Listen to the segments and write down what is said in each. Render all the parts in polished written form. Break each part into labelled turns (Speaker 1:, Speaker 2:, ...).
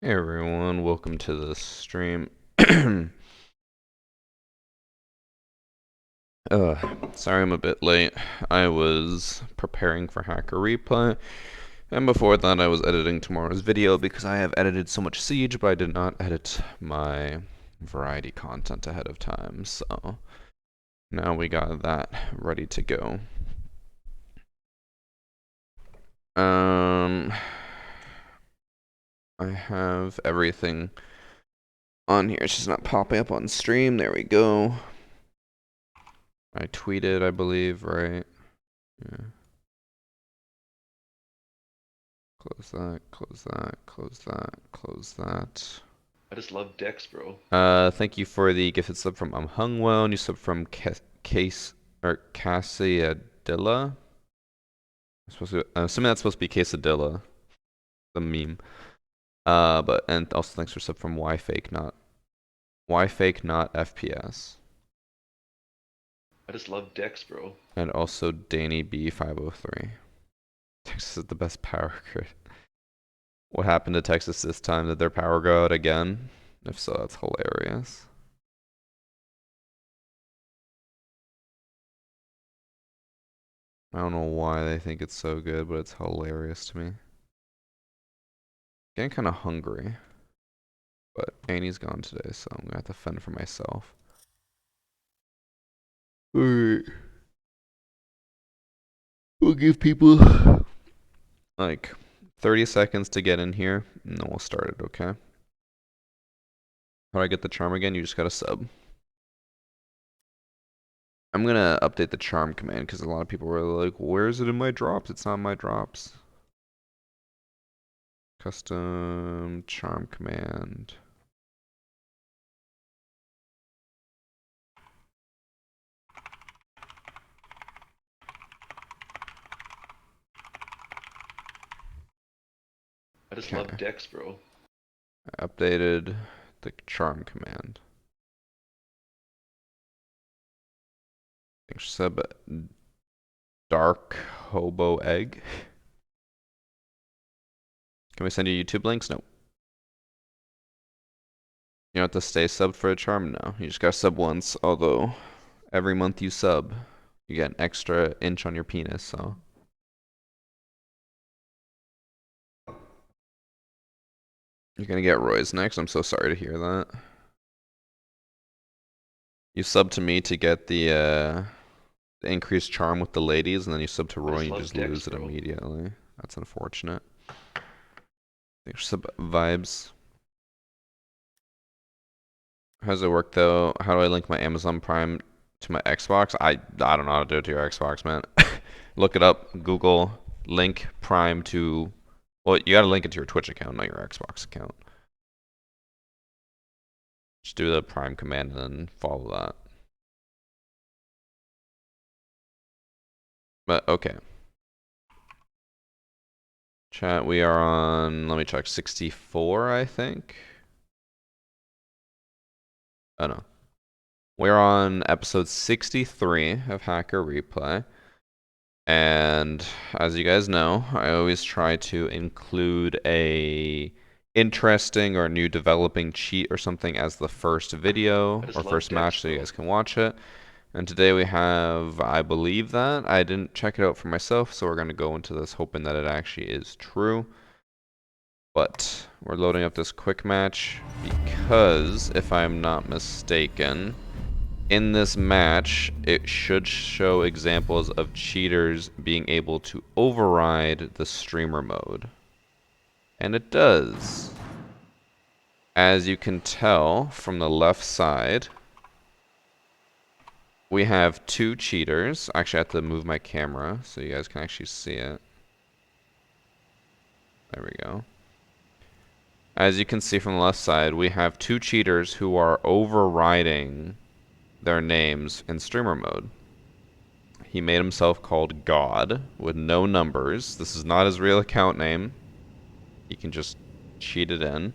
Speaker 1: Hey everyone, welcome to the stream. Sorry I'm a bit late. I was preparing for Hacker Replay, and before that I was editing tomorrow's video because I have edited so much Siege, but I did not edit my variety content ahead of time, so now we got that ready to go. I have everything on here. It's just not popping up on stream. There we go. I tweeted, I believe, right? Yeah. Close that, close that, close that, close that.
Speaker 2: I just love Dex, bro.
Speaker 1: Thank you for the gifted sub from Hungwell, new sub from Case or Cassiadilla. I'm assuming that's supposed to be Quesadilla, the meme. And also thanks for sub from Yfake not FPS.
Speaker 2: I just love Dex, bro.
Speaker 1: And also Danny B503. Texas is the best power grid. What happened to Texas this time? Did their power go out again? If so, that's hilarious. I don't know why they think it's so good, but it's hilarious to me. Getting kind of hungry. But Annie's gone today, so I'm gonna have to fend for myself. Alright. We'll give people like 30 seconds to get in here, and then we'll start it, okay? How do I get the charm again? You just gotta sub. I'm gonna update the charm command because a lot of people were like, where is it in my drops? It's not in my drops. Custom charm command.
Speaker 2: I just
Speaker 1: Okay.
Speaker 2: love Dex, bro.
Speaker 1: I updated the charm command. Thanks, sub. Dark Hobo Egg. Can we send you YouTube links? No. You don't have to stay subbed for a charm? No. You just gotta sub once, although every month you sub, you get an extra inch on your penis, so. You're gonna get Roy's next. I'm so sorry to hear that. You sub to me to get the increased charm with the ladies, and then you sub to
Speaker 2: I
Speaker 1: Roy
Speaker 2: just
Speaker 1: and you
Speaker 2: love
Speaker 1: just
Speaker 2: Dex,
Speaker 1: lose it
Speaker 2: bro.
Speaker 1: immediately. That's unfortunate. Thanks for sub vibes. How does it work though? How do I link my Amazon Prime to my Xbox? I don't know how to do it to your Xbox, man. Look it up. Google link Prime to. Well, you gotta link it to your Twitch account, not your Xbox account. Just do the Prime command and then follow that. But okay. Chat, we are on, let me check, 64, I think. Oh no. We're on episode 63 of Hacker Replay. And as you guys know, I always try to include a interesting or new developing cheat or something as the first video
Speaker 2: I
Speaker 1: or
Speaker 2: just love
Speaker 1: first
Speaker 2: Dex,
Speaker 1: match so you
Speaker 2: bro.
Speaker 1: guys can watch it. And today we have, I believe that. I didn't check it out for myself, so we're going to go into this hoping that it actually is true. But we're loading up this quick match because, if I'm not mistaken, in this match, it should show examples of cheaters being able to override the streamer mode. And it does. As you can tell from the left side, we have two cheaters. Actually, I have to move my camera so you guys can actually see it. There we go. As you can see from the left side, we have two cheaters who are overriding their names in streamer mode. He made himself called God with no numbers. This is not his real account name. He can just cheat it in.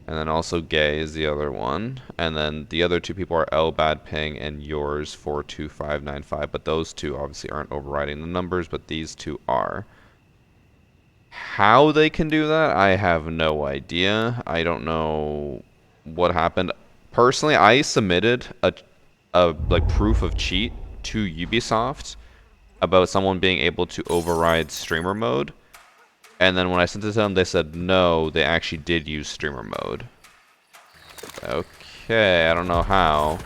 Speaker 1: And then also Gay is the other one. And then the other two people are L Bad Ping and yours 42595. But those two obviously aren't overriding the numbers, but these two are. how they can do that, I have no idea. I don't know what happened. Personally, I submitted a like proof of cheat to Ubisoft about someone being able to override streamer mode. And then when I sent it to them, they said no, they actually did use streamer mode. Okay, I don't know how,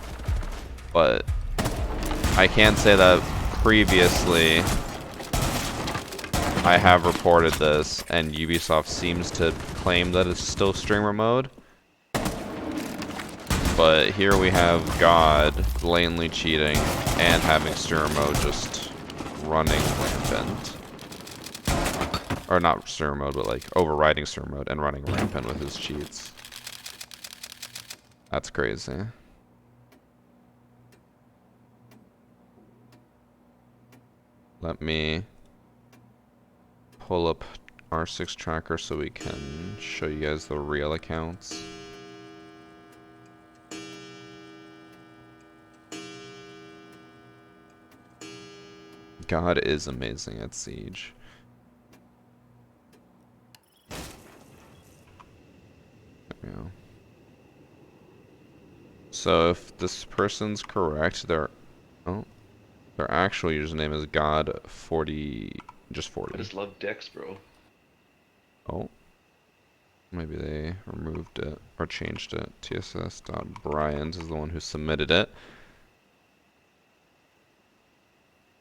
Speaker 1: but I can say that previously I have reported this, and Ubisoft seems to claim that it's still streamer mode. But here we have God blatantly cheating and having streamer mode just running rampant. Or not streamer mode, but like overriding streamer mode and running rampant with his cheats. That's crazy. Let me pull up R6 Tracker so we can show you guys the real accounts. God is amazing at Siege. There we go. So if this person's correct, their actual username is God40, just 40.
Speaker 2: I just love Dex, bro.
Speaker 1: Oh. Maybe they removed it or changed it. TSS.Bryant is the one who submitted it.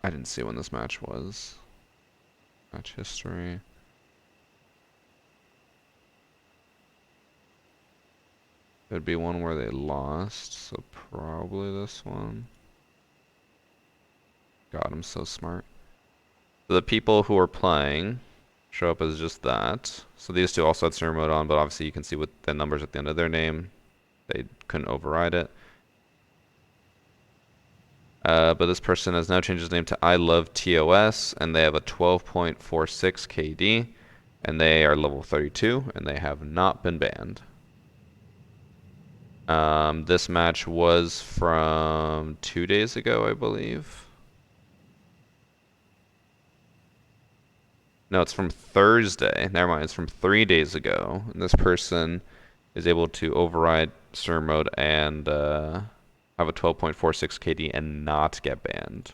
Speaker 1: I didn't see when this match was. Match history. There'd be one where they lost, so probably this one. God, I'm so smart. So the people who are playing show up as just that. So these two also had streamer mode on, but obviously you can see with the numbers at the end of their name, they couldn't override it. But this person has now changed his name to I Love TOS, and they have a 12.46 KD, and they are level 32, and they have not been banned. This match was from 2 days ago, I believe. No, it's from Thursday. Never mind, it's from 3 days ago. And this person is able to override streamer mode and have a 12.46 KD and not get banned.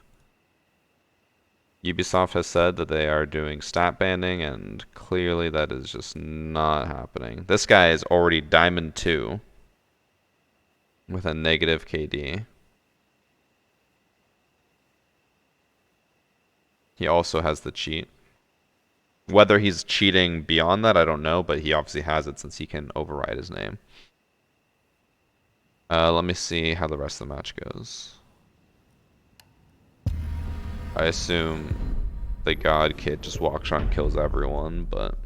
Speaker 1: Ubisoft has said that they are doing stat banning, and clearly that is just not happening. This guy is already Diamond 2 with a negative KD. He also has the cheat. Whether he's cheating beyond that, I don't know, but he obviously has it since he can override his name. Let me see how the rest of the match goes. I assume the God Kid just walks around and kills everyone, but...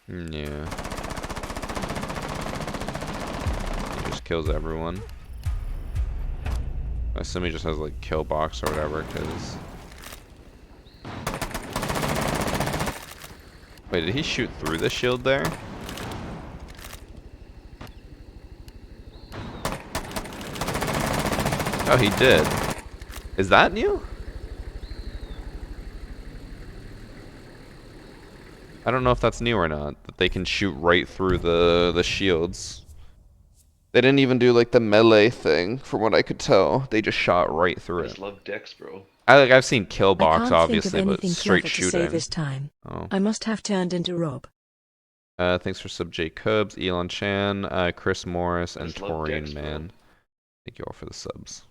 Speaker 1: yeah. He just kills everyone. I assume he just has like kill box or whatever, because... Wait, did he shoot through the shield there? Oh, he did. Is that new? I don't know if that's new or not, that they can shoot right through the shields. They didn't even do like the melee thing, from what I could tell. They just shot right through
Speaker 2: I
Speaker 1: it.
Speaker 2: just love Dex, bro.
Speaker 1: I've seen kill box
Speaker 3: I can't
Speaker 1: obviously,
Speaker 3: think of
Speaker 1: but
Speaker 3: anything
Speaker 1: straight
Speaker 3: clever to say
Speaker 1: shooting.
Speaker 3: this time.
Speaker 1: Oh.
Speaker 3: I must have turned into Rob.
Speaker 1: Thanks for sub Jacobs, Elon Chan, Chris Morris,
Speaker 2: I
Speaker 1: and
Speaker 2: just love
Speaker 1: Taurine
Speaker 2: Dex, bro.
Speaker 1: Man. Thank you all for the subs.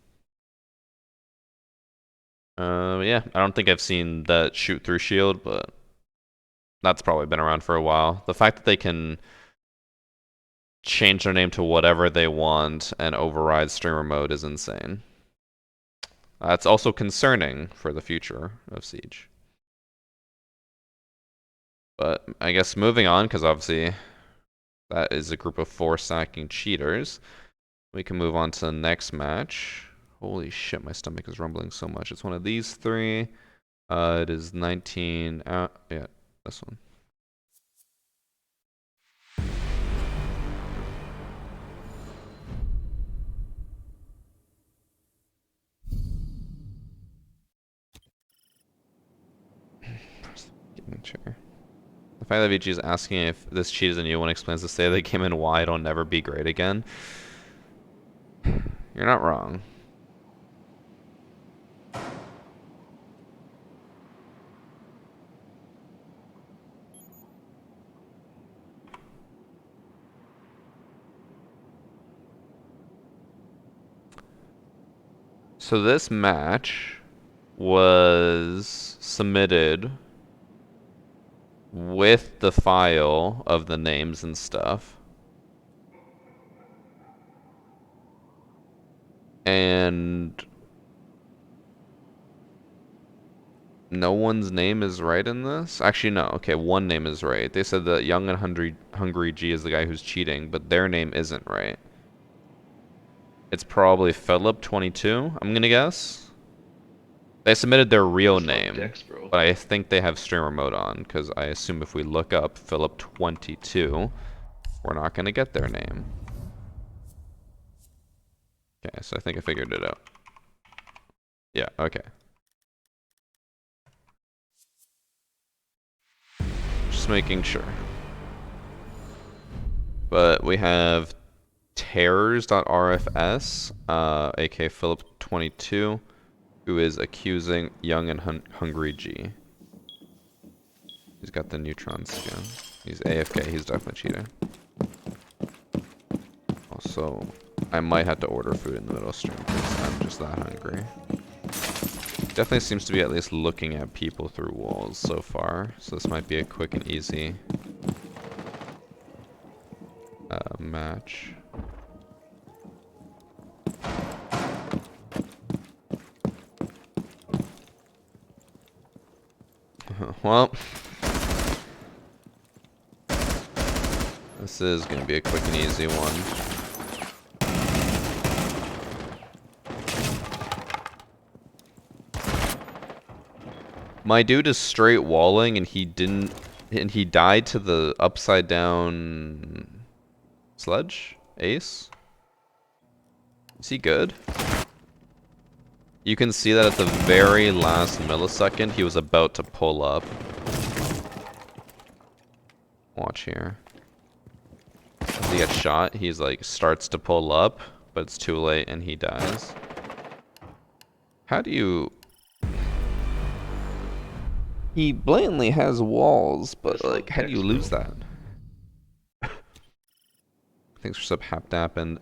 Speaker 1: Yeah, I don't think I've seen that shoot through shield, but that's probably been around for a while. The fact that they can change their name to whatever they want and override streamer mode is insane. It's also concerning for the future of Siege. But I guess moving on, because obviously that is a group of 4 stacking cheaters, we can move on to the next match. Holy shit, my stomach is rumbling so much. It's one of these 3. It is 19. Yeah, this one. Sure. The fact that VG is asking if this cheat is a new one explains the state of the game and why it'll never be great again. You're not wrong. So this match was submitted with the file of the names and stuff. And no one's name is right in this? Actually, no. Okay, one name is right. They said that Young and Hungry G is the guy who's cheating, but their name isn't right. It's probably Philip22, I'm gonna guess. They submitted their real name,
Speaker 2: Dex, bro.
Speaker 1: but I think they have streamer mode on, because I assume if we look up Philip22, we're not gonna get their name. Okay, so I think I figured it out. Yeah, okay. Just making sure. But we have terrors.rfs, aka Philip22, who is accusing Young and Hungry G. He's got the neutron skin. He's AFK, he's definitely cheating. Also, I might have to order food in the middle of stream because I'm just that hungry. Definitely seems to be at least looking at people through walls so far, so this might be a quick and easy match. Well, this is going to be a quick and easy one. My dude is straight walling and he died to the upside down sledge? Ace? Is he good? You can see that at the very last millisecond he was about to pull up. Watch here. As he gets shot, he's like starts to pull up, but it's too late and he dies. How do you... He blatantly has walls, but like, how do you lose that? Thanks for sub Hapdap and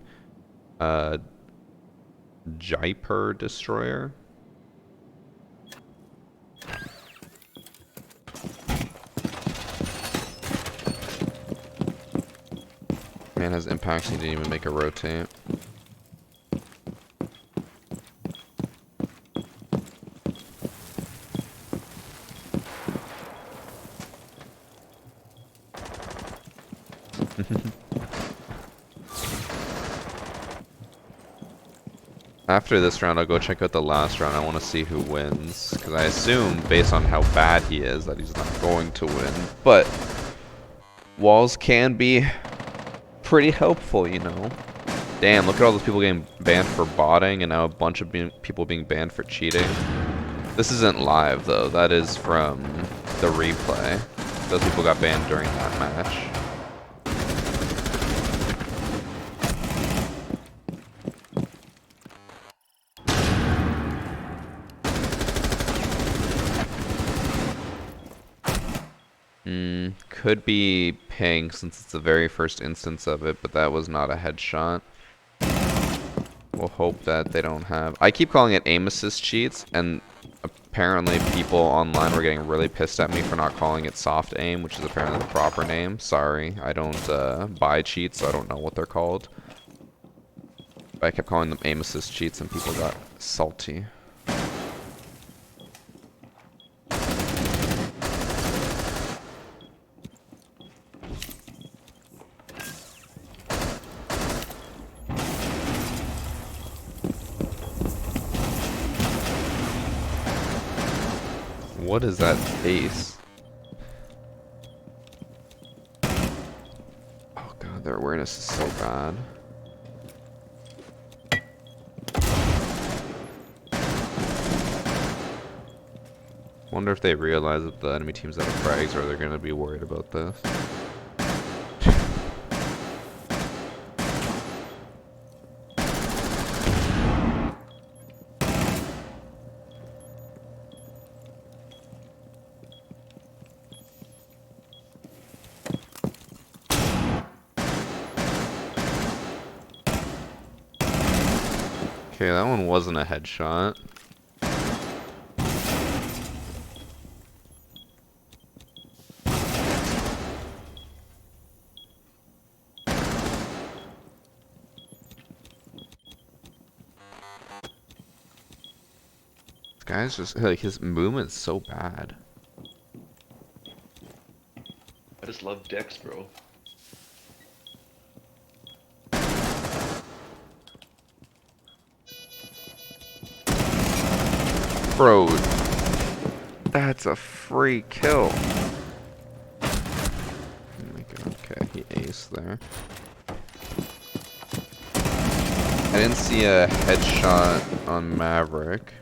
Speaker 1: Jaipur Destroyer. Man has impacts, he didn't even make a rotate. After this round, I'll go check out the last round. I want to see who wins. Because I assume, based on how bad he is, that he's not going to win. But walls can be pretty helpful, you know. Damn, look at all those people getting banned for botting, and now a bunch of people being banned for cheating. This isn't live, though. That is from the replay. Those people got banned during that match. Could be ping since it's the very first instance of it, but that was not a headshot. We'll hope that they don't have... I keep calling it aim assist cheats, and apparently people online were getting really pissed at me for not calling it soft aim, which is apparently the proper name. Sorry, I don't buy cheats, so I don't know what they're called. But I kept calling them aim assist cheats, and people got salty. What is that face? Oh god, their awareness is so bad. Wonder if they realize that the enemy team's out of frags or they're gonna be worried about this. Okay, that one wasn't a headshot. This guy's just, like, his movement's so bad.
Speaker 2: I just love Dex, bro.
Speaker 1: Bro, that's a free kill. Oh my god, okay, he aced there. I didn't see a headshot on Maverick.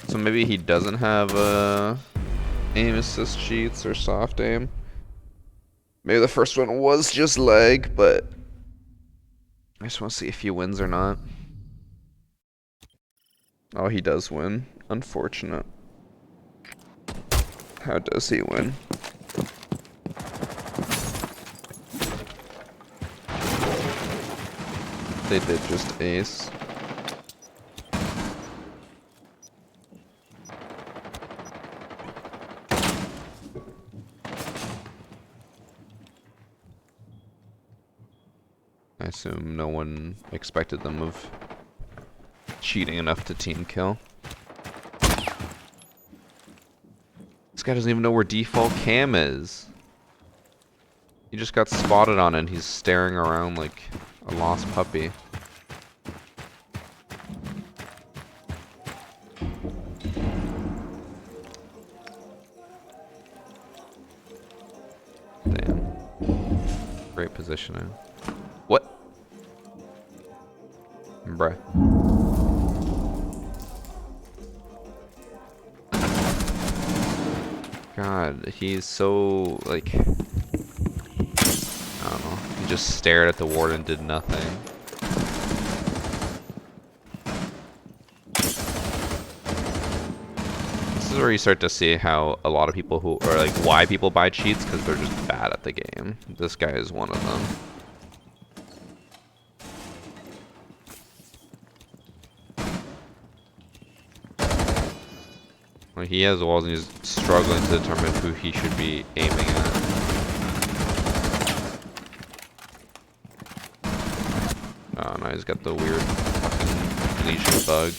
Speaker 1: So maybe he doesn't have aim assist cheats or soft aim. Maybe the first one was just lag, but I just want to see if he wins or not. Oh, he does win. Unfortunate. How does he win? They did just ace. I assume no one expected them of cheating enough to team kill. This guy doesn't even know where default cam is. He just got spotted on it and he's staring around like a lost puppy. Damn. Great positioning. What? Bruh. God, he's so, like, I don't know. He just stared at the ward and did nothing. This is where you start to see how a lot of people who, or like why people buy cheats, because they're just bad at the game. This guy is one of them. Like, he has walls and he's struggling to determine who he should be aiming at. Oh no, he's got the weird fucking lesion bug.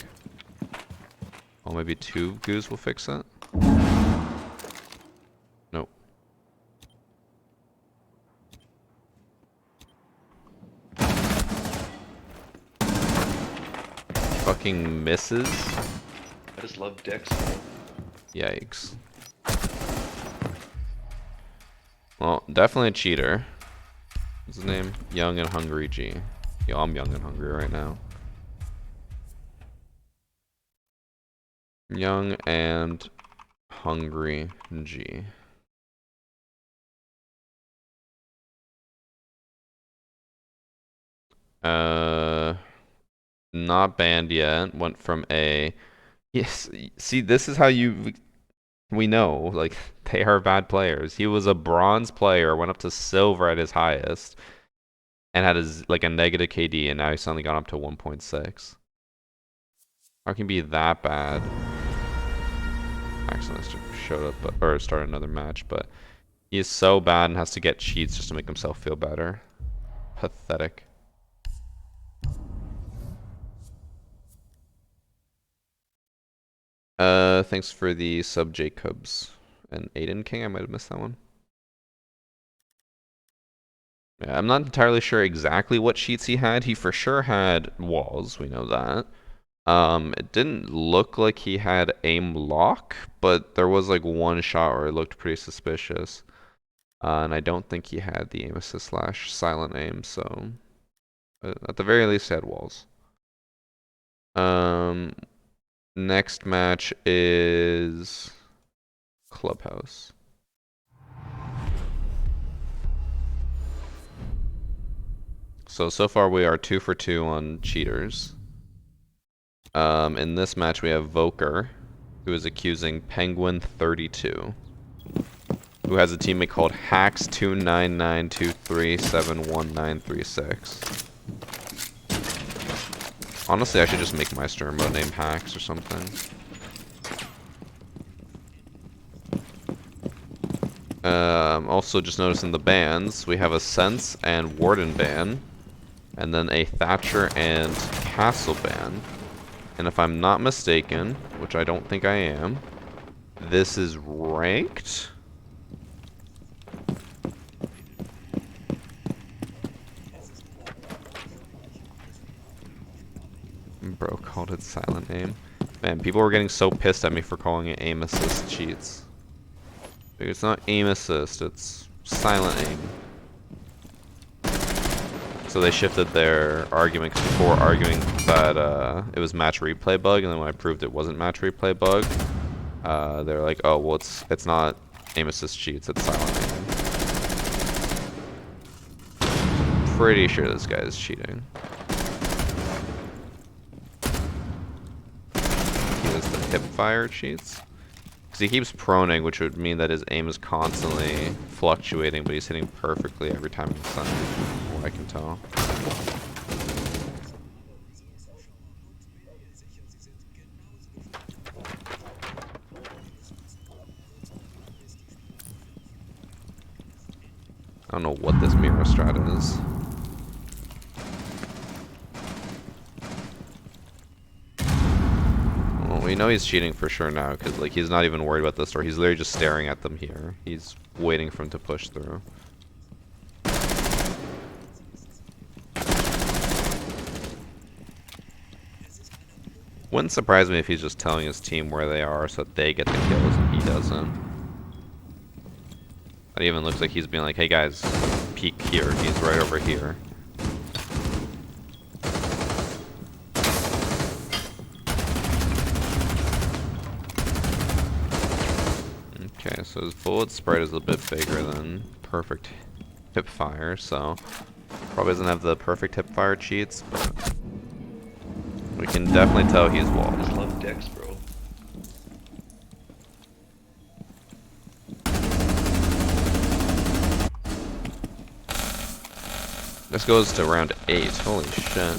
Speaker 1: Oh, maybe 2 goos will fix it? Nope. Fucking misses?
Speaker 2: I just love Dex.
Speaker 1: Yikes. Well, definitely a cheater. What's his name? Young and Hungry G. Yo, I'm young and hungry right now. Young and Hungry G. Not banned yet. Went from A. Yes, see, this is how we know, like, they are bad players. He was a bronze player, went up to silver at his highest, and had like a negative KD, and now he's suddenly gone up to 1.6. How can he be that bad? Actually, let's just showed up, or start another match, but he is so bad and has to get cheats just to make himself feel better. Pathetic. Thanks for the sub, Jacobs. And Aiden King, I might have missed that one. Yeah, I'm not entirely sure exactly what cheats he had. He for sure had walls, we know that. It didn't look like he had aim lock, but there was like one shot where it looked pretty suspicious. And I don't think he had the aim assist slash silent aim, so at the very least he had walls. Next match is Clubhouse. So far we are 2 for 2 on cheaters. In this match we have Voker, who is accusing Penguin32, who has a teammate called Hacks29923711936. Honestly, I should just make my stream mode name Hacks or something. Also just noticing the bans, we have a Sense and Warden ban, and then a Thatcher and Castle ban. And if I'm not mistaken, which I don't think I am, this is ranked? Bro called it silent aim. Man, people were getting so pissed at me for calling it aim assist cheats. It's not aim assist, it's silent aim. So they shifted their argument, 'cause before arguing that it was match replay bug, and then when I proved it wasn't match replay bug, they're like, oh, well, it's not aim assist cheats, it's silent aim. Pretty sure this guy is cheating. He has the hip fire cheats. Because he keeps proning, which would mean that his aim is constantly fluctuating, but he's hitting perfectly every time he's done, from what I can tell. I don't know what this mirror strat is. Well, we know he's cheating for sure now, because like he's not even worried about this door. He's literally just staring at them here. He's waiting for him to push through. Wouldn't surprise me if he's just telling his team where they are so that they get the kills and he doesn't. It even looks like he's being like, hey guys, peek here. He's right over here. Okay, so his bullet spread is a bit bigger than perfect hip fire, so probably doesn't have the perfect hip fire cheats, but we can definitely tell he's walled.
Speaker 2: I just love Dex, bro.
Speaker 1: This goes to round 8. Holy shit.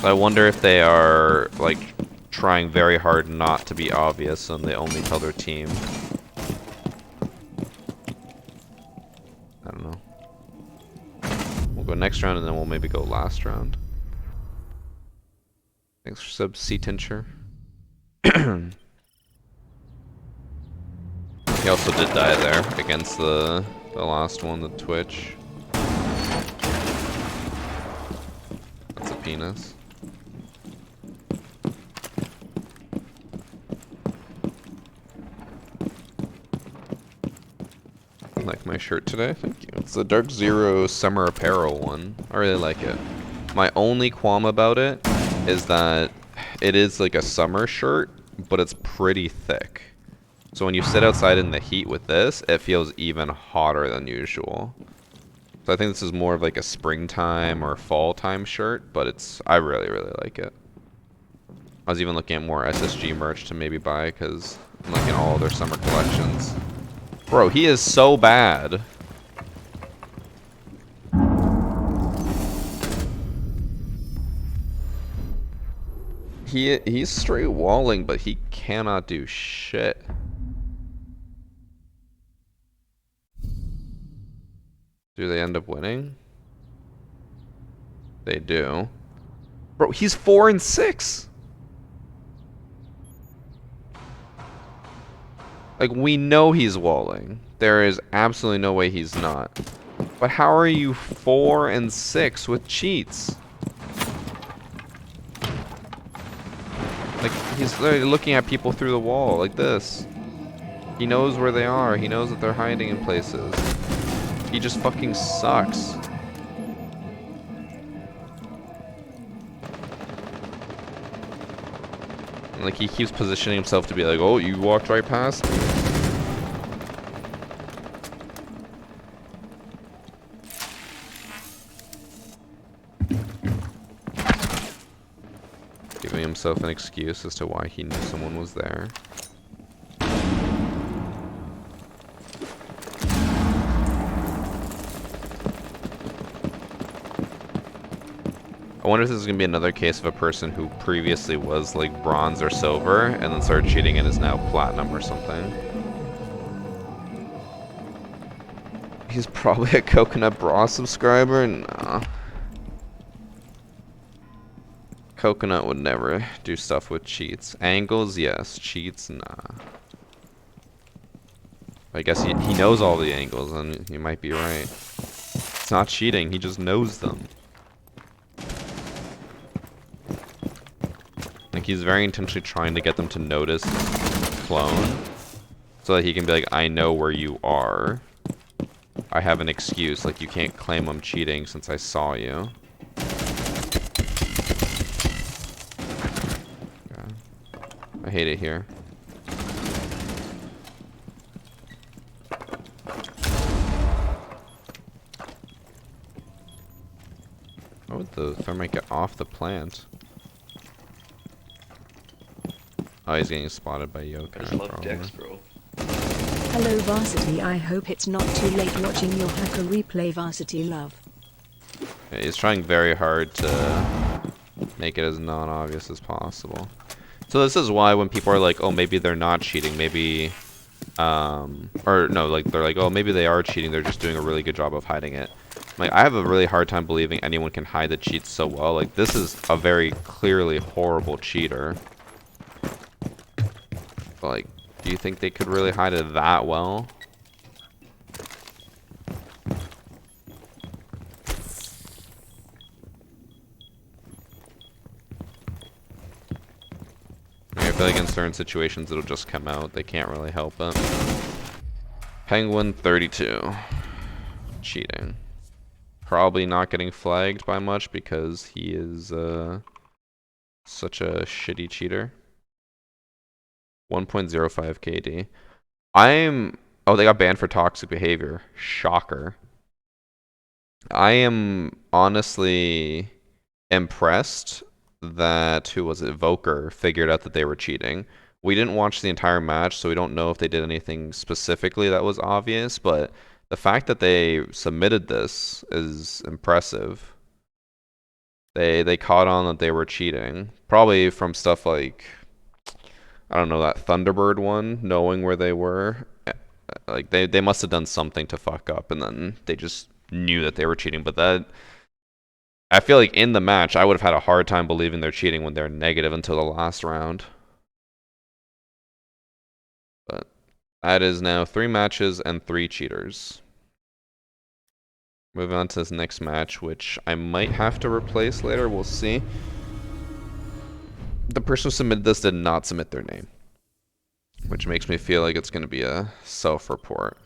Speaker 1: I wonder if they are, like, trying very hard not to be obvious and they only tell their team. I don't know. We'll go next round and then we'll maybe go last round. Thanks for sub, C-Tincture. He also did die there against the last one, the Twitch. That's a penis. I like my shirt today, thank you. It's the Dark Zero Summer Apparel one. I really like it. My only qualm about it is that it is like a summer shirt, but it's pretty thick. So when you sit outside in the heat with this, it feels even hotter than usual. So I think this is more of like a springtime or fall time shirt, but I really, really like it. I was even looking at more SSG merch to maybe buy because I'm liking all of their summer collections. Bro, he is so bad. He's straight walling, but he cannot do shit. Do they end up winning? They do. Bro, he's 4 and 6. Like, we know he's walling. There is absolutely no way he's not. But how are you 4 and 6 with cheats? Like, he's literally looking at people through the wall, like this. He knows where they are. He knows that they're hiding in places. He just fucking sucks. Like, he keeps positioning himself to be like, oh, you walked right past me. Giving himself an excuse as to why he knew someone was there. I wonder if this is going to be another case of a person who previously was like bronze or silver and then started cheating and is now platinum or something. He's probably a Coconut Bra subscriber? Nah. Coconut would never do stuff with cheats. Angles, yes. Cheats, nah. I guess he knows all the angles and you might be right. It's not cheating, he just knows them. Like, he's very intentionally trying to get them to notice clone so that he can be like, I know where you are. I have an excuse, like, you can't claim I'm cheating since I saw you. Okay. I hate it here. How would the thermite get off the plant? Oh, he's getting spotted by Yokai.
Speaker 2: I just love Dex, bro.
Speaker 3: Hello Varsity, I hope it's not too late watching your hacker replay Varsity love.
Speaker 1: Yeah, he's trying very hard to make it as non-obvious as possible. So this is why when people are like, oh, maybe they're not cheating, maybe, or no, like, they're like, oh, maybe they are cheating, they're just doing a really good job of hiding it. Like, I have a really hard time believing anyone can hide the cheats so well. Like, this is a very clearly horrible cheater. But, like, do you think they could really hide it that well? I feel like in certain situations it'll just come out. They can't really help it. Penguin 32. Cheating. Probably not getting flagged by much because he is such a shitty cheater. 1.05 KD. Oh, they got banned for toxic behavior. Shocker. I am honestly impressed that, who was it, Voker, figured out that they were cheating. We didn't watch the entire match, so we don't know if they did anything specifically that was obvious, but the fact that they submitted this is impressive. They caught on that they were cheating. Probably from stuff like, I don't know, that Thunderbird one, knowing where they were. Like, they must have done something to fuck up, and then they just knew that they were cheating. But that, I feel like in the match, I would have had a hard time believing they're cheating when they're negative until the last round. But that is now 3 matches and 3 cheaters. Moving on to this next match, which I might have to replace later. We'll see. The person who submitted this did not submit their name, which makes me feel like it's going to be a self-report.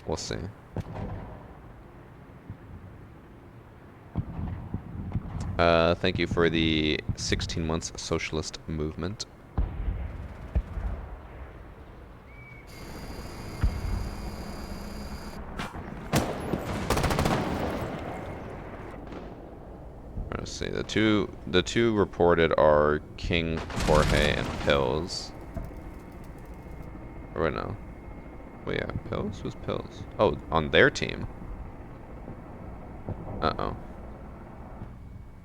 Speaker 1: We'll see. Thank you for the 16 months socialist movement. Let's see. The two reported are King Jorge and Pills. Or wait, no. Wait, yeah, Pills? Who's Pills? Oh, on their team. Uh-oh.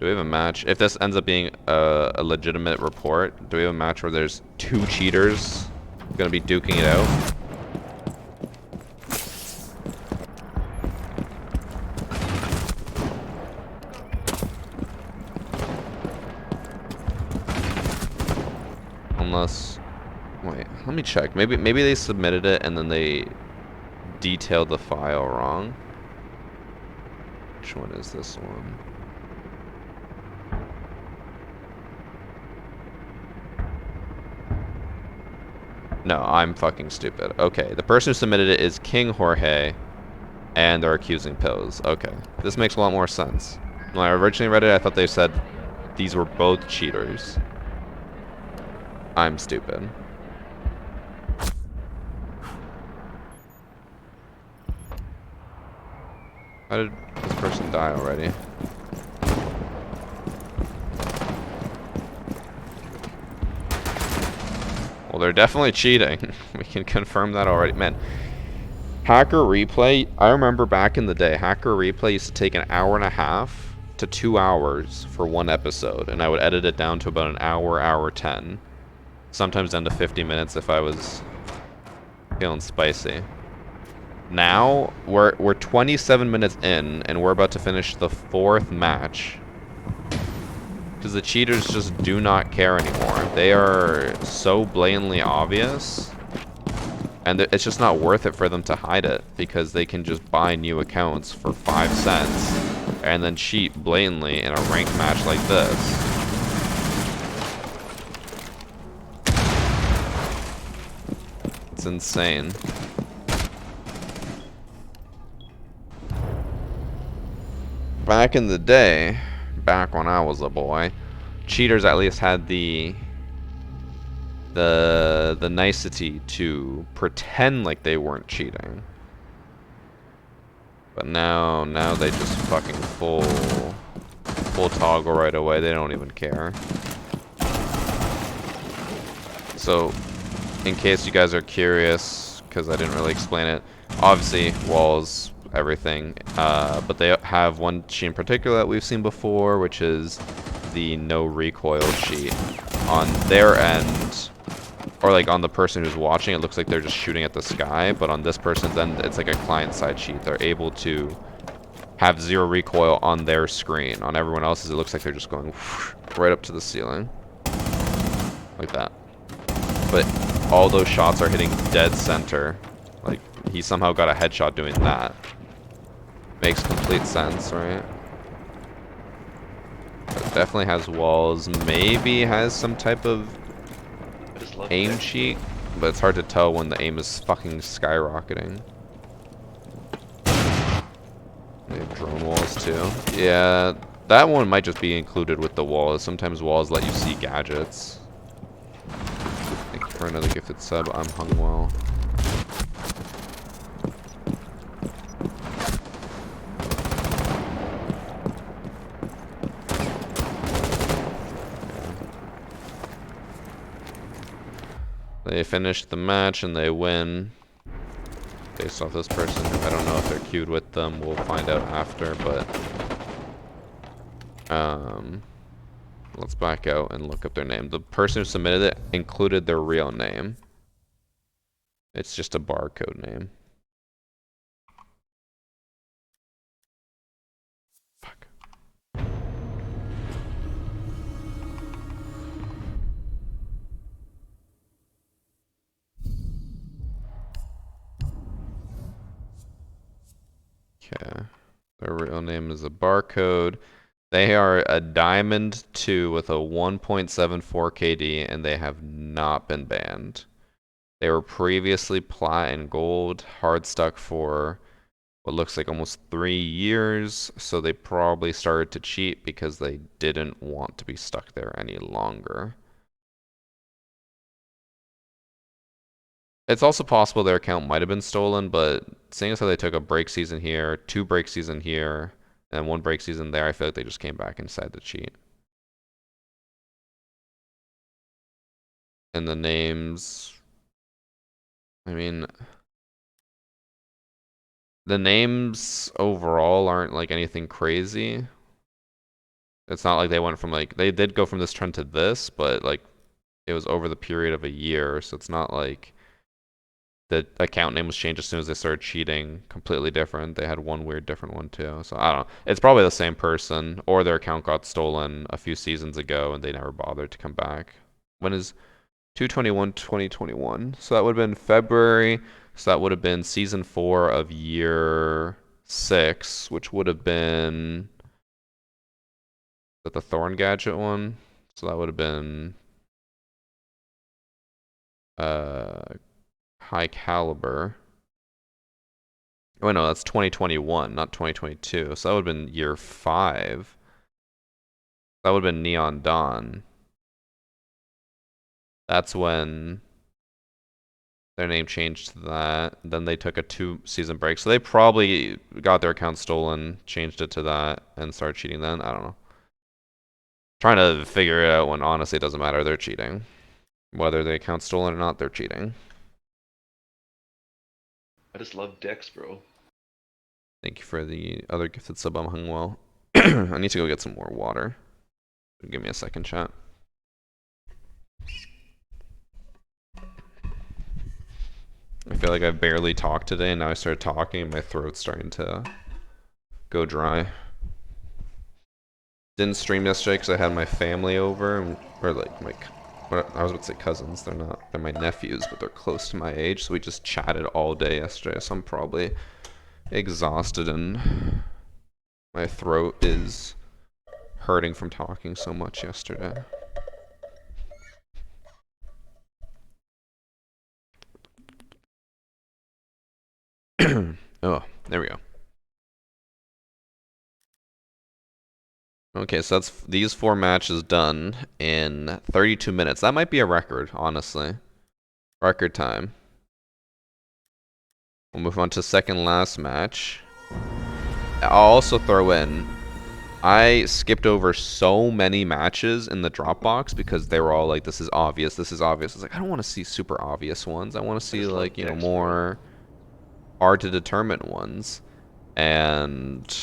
Speaker 1: Do we have a match? If this ends up being a legitimate report, do we have a match where there's 2 cheaters gonna be duking it out? Unless, wait, let me check. Maybe they submitted it and then they detailed the file wrong. Which one is this one? No, I'm fucking stupid. Okay, the person who submitted it is King Jorge, and they're accusing Pills. Okay, this makes a lot more sense. When I originally read it, I thought they said these were both cheaters. I'm stupid. How did this person die already? Well, they're definitely cheating. We can confirm that already. Man, Hacker Replay, I remember back in the day, Hacker Replay used to take an hour and a half to 2 hours for one episode, and I would edit it down to about an hour, hour 10. Sometimes down to 50 minutes if I was feeling spicy. Now, we're 27 minutes in, and we're about to finish the 4th match. Because the cheaters just do not care anymore. They are so blatantly obvious. And it's just not worth it for them to hide it. Because they can just buy new accounts for 5 cents. And then cheat blatantly in a ranked match like this. It's insane. Back in the day, back when I was a boy, cheaters at least had the nicety to pretend like they weren't cheating. But now they just fucking full toggle right away. They don't even care. So, in case you guys are curious, because I didn't really explain it, obviously walls, everything, but they have one cheat in particular that we've seen before, which is the no recoil cheat. On their end, or like on the person who's watching, it looks like they're just shooting at the sky, but on this person's end, it's like a client-side cheat. They're able to have 0 recoil on their screen. On everyone else's, it looks like they're just going right up to the ceiling. Like that. But all those shots are hitting dead center. Like, he somehow got a headshot doing that. Makes complete sense, right? But definitely has walls. Maybe has some type of aim cheat, but it's hard to tell when the aim is fucking skyrocketing. They have drone walls too. Yeah, that one might just be included with the walls. Sometimes walls let you see gadgets. Thank you for another gifted sub. I'm hung well. They finished the match and they win. Based off this person. I don't know if they're queued with them. We'll find out after, but let's back out and look up their name. The person who submitted it included their real name. It's just a barcode name. Fuck. Okay. Their real name is a barcode. They are a Diamond 2 with a 1.74 KD, and they have not been banned. They were previously Plat and Gold, hard stuck for what looks like almost 3 years, so they probably started to cheat because they didn't want to be stuck there any longer. It's also possible their account might have been stolen, but seeing as how they took a break season here, 2 break season here, and 1 break season there, I feel like they just came back and decided to cheat. And the names, I mean, the names overall aren't like anything crazy. It's not like they went from like, they did go from this trend to this, but like it was over the period of a year, so it's not like the account name was changed as soon as they started cheating. Completely different. They had one weird different one too. So I don't know. It's probably the same person, or their account got stolen a few seasons ago and they never bothered to come back. When is 2/21/2021? So that would have been February. So that would have been season 4 of year 6, which would have been the Thorn Gadget one. So that would have been High Caliber. Oh no, that's 2021, not 2022. So that would have been year 5. That would have been Neon Dawn. That's when their name changed to that. Then they took a 2-season break. So they probably got their account stolen, changed it to that, and started cheating then. I don't know. Trying to figure it out when honestly it doesn't matter. They're cheating. Whether the account's stolen or not, they're cheating.
Speaker 2: I just love Dex, bro.
Speaker 1: Thank you for the other gifted sub. I'm hung well. I need to go get some more water. Give me a second, chat. I feel like I barely talked today, and now I started talking, and my throat's starting to go dry. Didn't stream yesterday because I had my family over, or like I was about to say cousins. They're not. They're my nephews, but they're close to my age. So we just chatted all day yesterday. So I'm probably exhausted, and my throat is hurting from talking so much yesterday. Oh, there we go. Okay, so that's these 4 matches done in 32 minutes. That might be a record, honestly. Record time. We'll move on to second last match. I'll also throw in, I skipped over so many matches in the Dropbox because they were all like, this is obvious, this is obvious. It's like, I don't want to see super obvious ones. I want to see like, you know, more hard to determine ones. And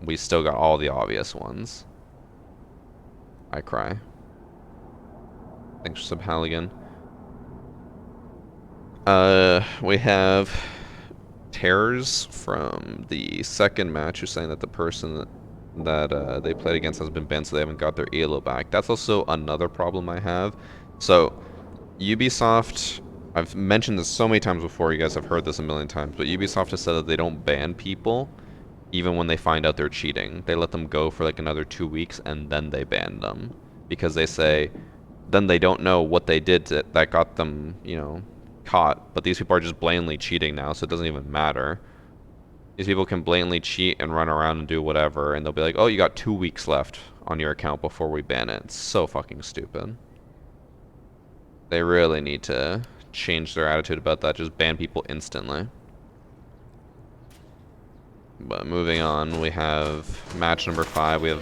Speaker 1: we still got all the obvious ones. I cry. Thanks for sub Halligan. We have Terrors from the second match who's saying that the person that they played against has been banned, so they haven't got their ELO back. That's also another problem I have. So Ubisoft, I've mentioned this so many times before, you guys have heard this a million times, but Ubisoft has said that they don't ban people even when they find out they're cheating. They let them go for like another 2 weeks and then they ban them, because they say then they don't know what they did that got them, you know, caught. But these people are just blatantly cheating now, so it doesn't even matter. These people can blatantly cheat and run around and do whatever, and they'll be like, oh, you got 2 weeks left on your account before we ban it. It's so fucking stupid. They really need to change their attitude about that. Just ban people instantly. But moving on, we have match number 5. We have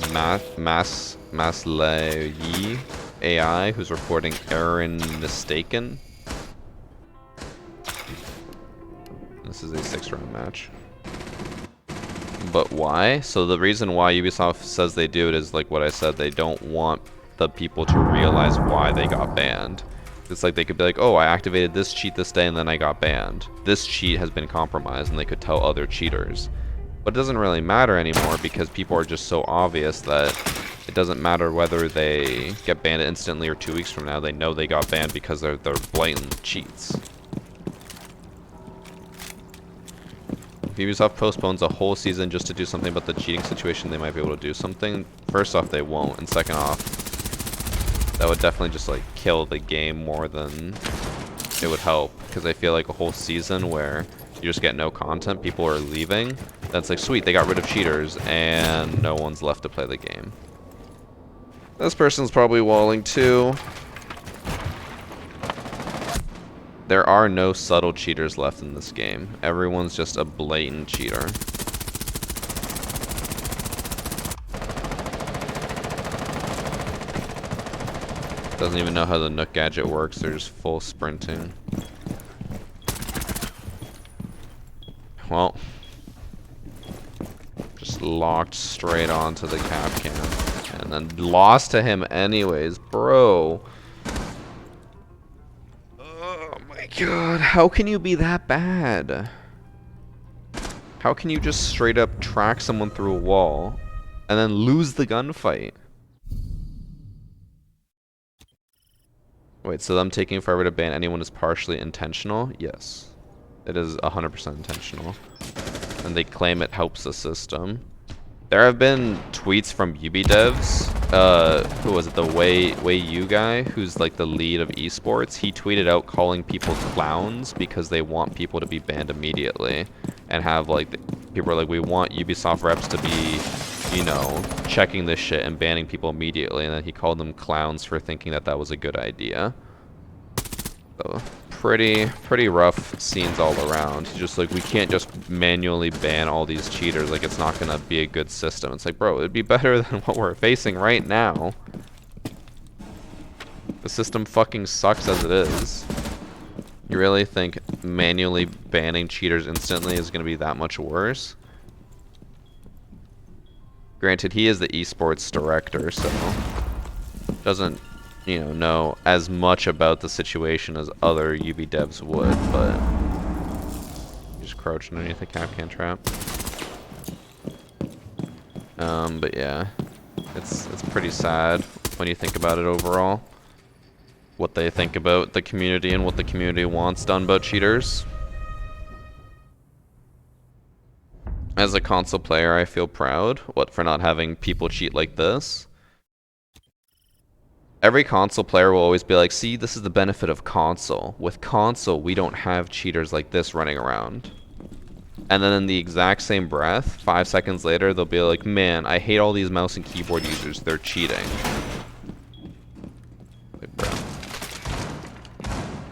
Speaker 1: Masley AI, who's reporting Aaron mistaken. This is a 6-round match. But why? So the reason why Ubisoft says they do it is like what I said. They don't want the people to realize why they got banned. It's like they could be like, oh, I activated this cheat this day and then I got banned. This cheat has been compromised, and they could tell other cheaters. But it doesn't really matter anymore because people are just so obvious that it doesn't matter whether they get banned instantly or 2 weeks from now. They know they got banned because they're blatant cheats. If Ubisoft postpones a whole season just to do something about the cheating situation, they might be able to do something. First off, they won't, and second off, that would definitely just like kill the game more than it would help, because I feel like a whole season where you just get no content, people are leaving, that's like, sweet, they got rid of cheaters, and no one's left to play the game. This person's probably walling too. There are no subtle cheaters left in this game. Everyone's just a blatant cheater. Doesn't even know how the Nook gadget works, they're just full sprinting. Well, just locked straight onto the cap cam. And then lost to him anyways, bro. Oh my god, how can you be that bad? How can you just straight up track someone through a wall and then lose the gunfight? Wait, so them taking forever to ban anyone is partially intentional? Yes. It is 100% intentional. And they claim it helps the system. There have been tweets from Ubi devs. Who was it? The Wei Yu guy, who's like the lead of esports. He tweeted out calling people clowns because they want people to be banned immediately. And have like, people are like, we want Ubisoft reps to be you know, checking this shit and banning people immediately, and then he called them clowns for thinking that that was a good idea. So, pretty rough scenes all around. He's just like, we can't just manually ban all these cheaters, like it's not gonna be a good system. It's like, bro, it'd be better than what we're facing right now. The system fucking sucks as it is. You really think manually banning cheaters instantly is gonna be that much worse? Granted, he is the esports director, so doesn't, you know as much about the situation as other UB devs would, but just crouch underneath the Kapkan trap. But yeah, it's pretty sad when you think about it overall. What they think about the community and what the community wants done about cheaters. As a console player, I feel proud. For not having people cheat like this? Every console player will always be like, see, this is the benefit of console. With console, we don't have cheaters like this running around. And then in the exact same breath, 5 seconds later, they'll be like, man, I hate all these mouse and keyboard users. They're cheating. Like, bro.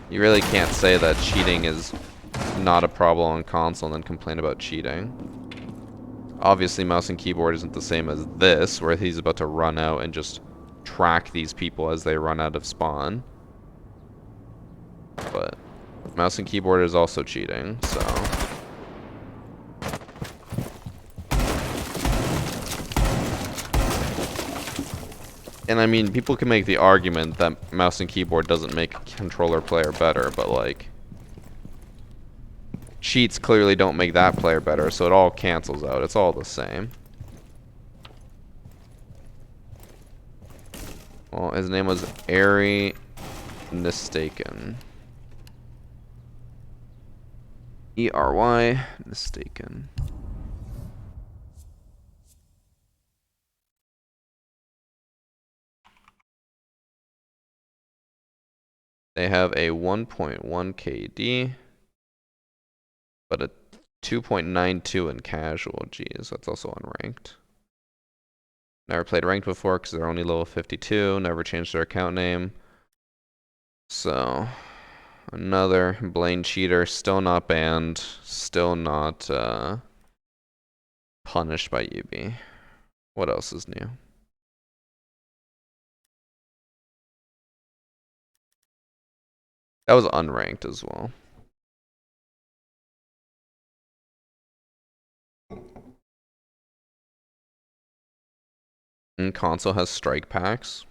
Speaker 1: You really can't say that cheating is not a problem on console and then complain about cheating. Obviously, mouse and keyboard isn't the same as this, where he's about to run out and just track these people as they run out of spawn. But mouse and keyboard is also cheating, so. And I mean, people can make the argument that mouse and keyboard doesn't make a controller player better, but like, cheats clearly don't make that player better, so it all cancels out. It's all the same. Well, his name was Airy Mistaken. E-R-Y Mistaken. They have a 1.1 KD, but a 2.92 in casual. Jeez, that's also unranked. Never played ranked before because they're only level 52. Never changed their account name. So, another Blaine cheater. Still not banned. Still not punished by UB. What else is new? That was unranked as well. And console has strike packs.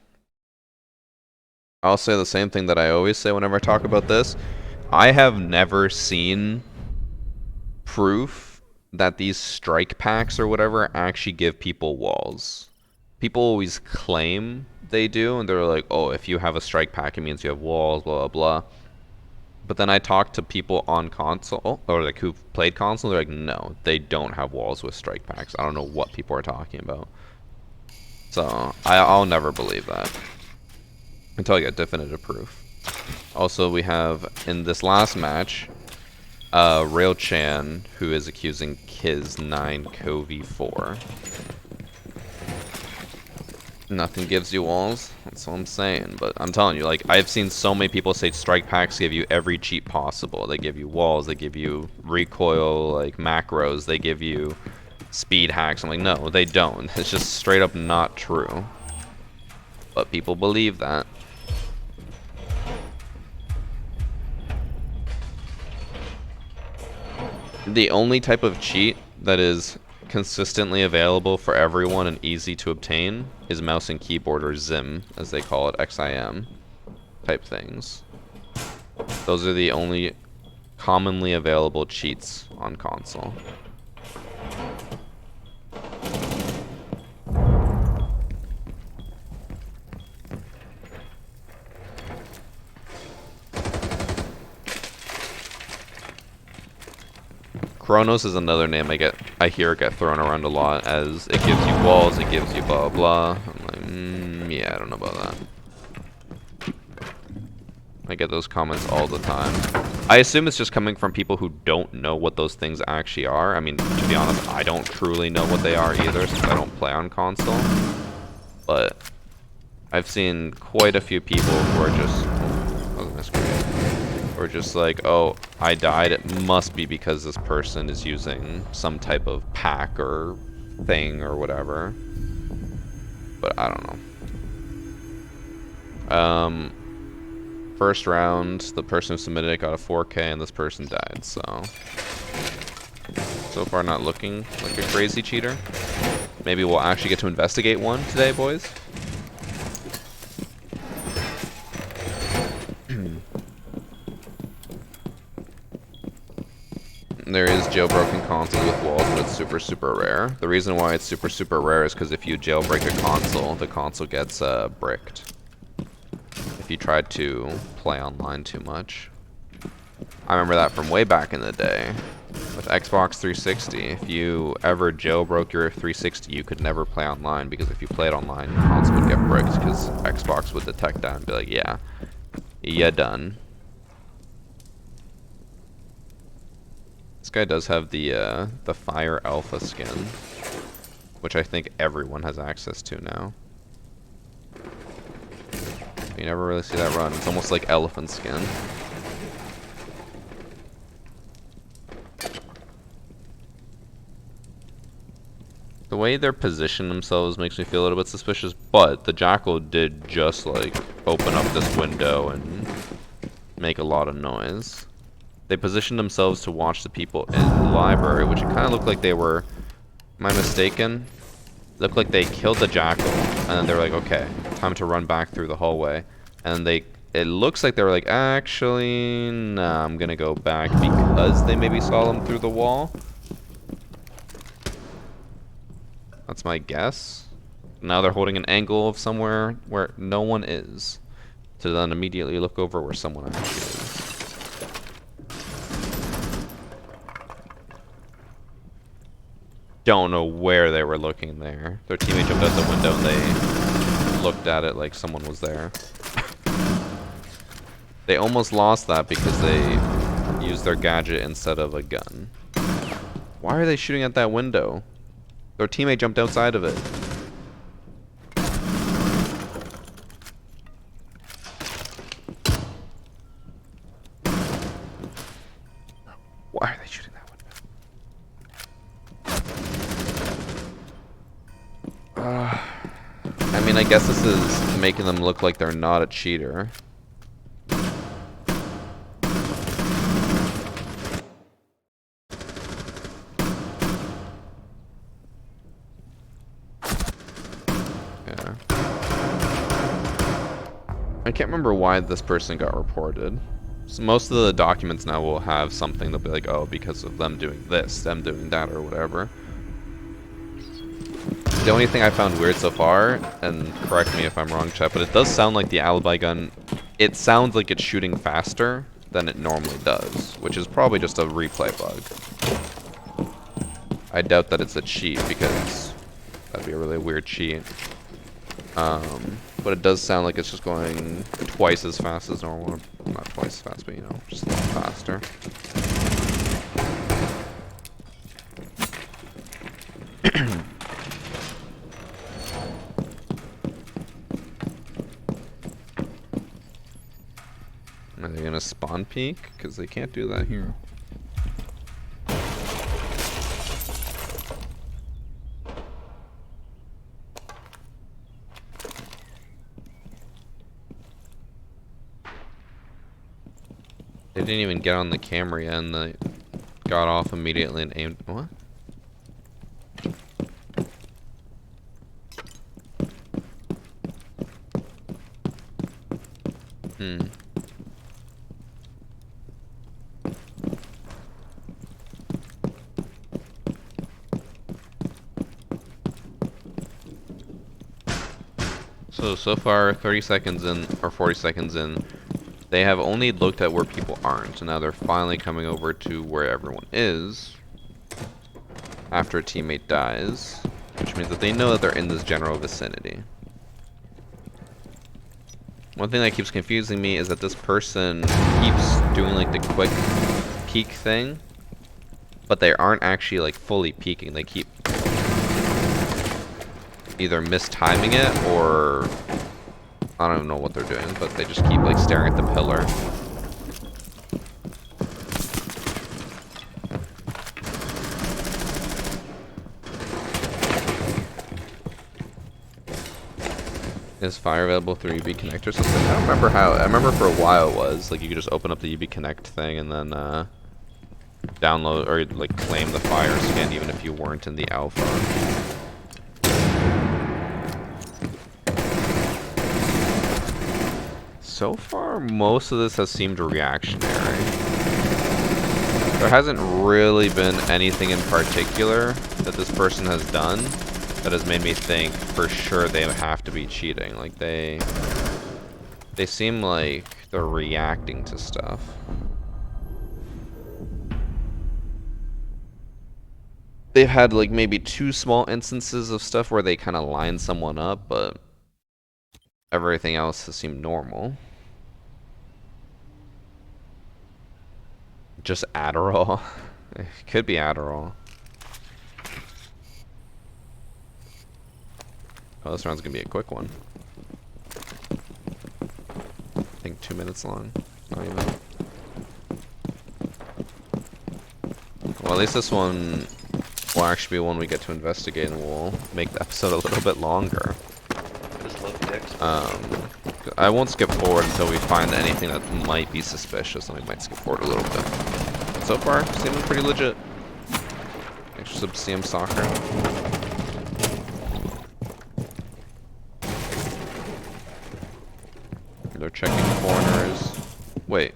Speaker 1: I'll say the same thing that I always say whenever I talk about this. I have never seen proof that these strike packs or whatever actually give people walls. People always claim they do, and they're like, oh, if you have a strike pack, it means you have walls, blah, blah, blah. But then I talk to people on console, or like who've played console, they're like, no, they don't have walls with strike packs. I don't know what people are talking about. So, I'll never believe that until I get definitive proof. Also, we have, in this last match, Railchan, who is accusing Kiz9 Covey 4. Nothing gives you walls. That's what I'm saying. But I'm telling you, like, I've seen so many people say strike packs give you every cheat possible. They give you walls, they give you recoil, like, macros, they give you speed hacks. I'm like, no, they don't. It's just straight up not true. But people believe that. The only type of cheat that is consistently available for everyone and easy to obtain is mouse and keyboard, or XIM, as they call it, XIM type things. Those are the only commonly available cheats on console. Chronos is another name I hear get thrown around a lot, as it gives you walls, it gives you blah blah. I'm like, yeah, I don't know about that. I get those comments all the time. I assume it's just coming from people who don't know what those things actually are. I mean, to be honest, I don't truly know what they are either since I don't play on console. But I've seen quite a few people who are just, who are just like, oh, I died. It must be because this person is using some type of pack or thing or whatever. But I don't know. First round, the person who submitted it got a 4K and this person died, so far not looking like a crazy cheater. Maybe we'll actually get to investigate one today, boys. There is jailbroken consoles with walls, but it's super rare. The reason why it's super rare is because if you jailbreak a console, the console gets bricked. If you tried to play online too much. I remember that from way back in the day with Xbox 360. If you ever jailbroke your 360, you could never play online because if you played online, your console would get bricked because Xbox would detect that and be like, yeah, you're done. This guy does have the Fire Alpha skin, which I think everyone has access to now. You never really see that run. It's almost like elephant skin. The way they're positioning themselves makes me feel a little bit suspicious, but the Jackal did just like open up this window and make a lot of noise. They positioned themselves to watch the people in the library, which it kind of looked like they were, am I mistaken? Looked like they killed the Jackal, and then they were like, okay, time to run back through the hallway. And it looks like they were like, actually, nah, I'm gonna go back because they maybe saw them through the wall. That's my guess. Now they're holding an angle of somewhere where no one is, to then immediately look over where someone actually is. Don't know where they were looking there. Their teammate jumped out the window and they looked at it like someone was there. They almost lost that because they used their gadget instead of a gun. Why are they shooting at that window? Their teammate jumped outside of it. Why are they shooting that window? I mean, I guess this is making them look like they're not a cheater. Yeah. I can't remember why this person got reported. So most of the documents now will have something. They'll be like, oh, because of them doing this, them doing that, or whatever. The only thing I found weird so far, and correct me if I'm wrong, chat, but it does sound like the alibi gun, it sounds like it's shooting faster than it normally does, which is probably just a replay bug. I doubt that it's a cheat because that'd be a really weird cheat. But it does sound like it's just going twice as fast as normal. Not twice as fast, but you know, just a little faster. Are they gonna spawn peek? Because they can't do that here. They didn't even get on the camera yet, and they got off immediately and aimed. What? So far, 30 seconds in, or 40 seconds in, they have only looked at where people aren't. So now they're finally coming over to where everyone is after a teammate dies, which means that they know that they're in this general vicinity. One thing that keeps confusing me is that this person keeps doing like the quick peek thing, but they aren't actually like fully peeking. They keep either mistiming it or I don't even know what they're doing, but they just keep like staring at the pillar. Is fire available through UB Connect or something? I don't remember how. I remember for a while it was like you could just open up the UB Connect thing and then download or like claim the fire skin even if you weren't in the alpha. So far, most of this has seemed reactionary. There hasn't really been anything in particular that this person has done that has made me think for sure they have to be cheating. Like they seem like they're reacting to stuff. They've had like maybe 2 small instances of stuff where they kind of line someone up, but everything else has seemed normal. Just Adderall. It could be Adderall. Oh, this round's gonna be a quick one. I think 2 minutes long. Not even. Well, at least this one will actually be one we get to investigate, and we'll make the episode a little bit longer.
Speaker 2: I just love Dex.
Speaker 1: I won't skip forward until we find anything that might be suspicious, and we might skip forward a little bit. But so far, seeming pretty legit. Extra sub CM Soccer. They're checking corners. Wait.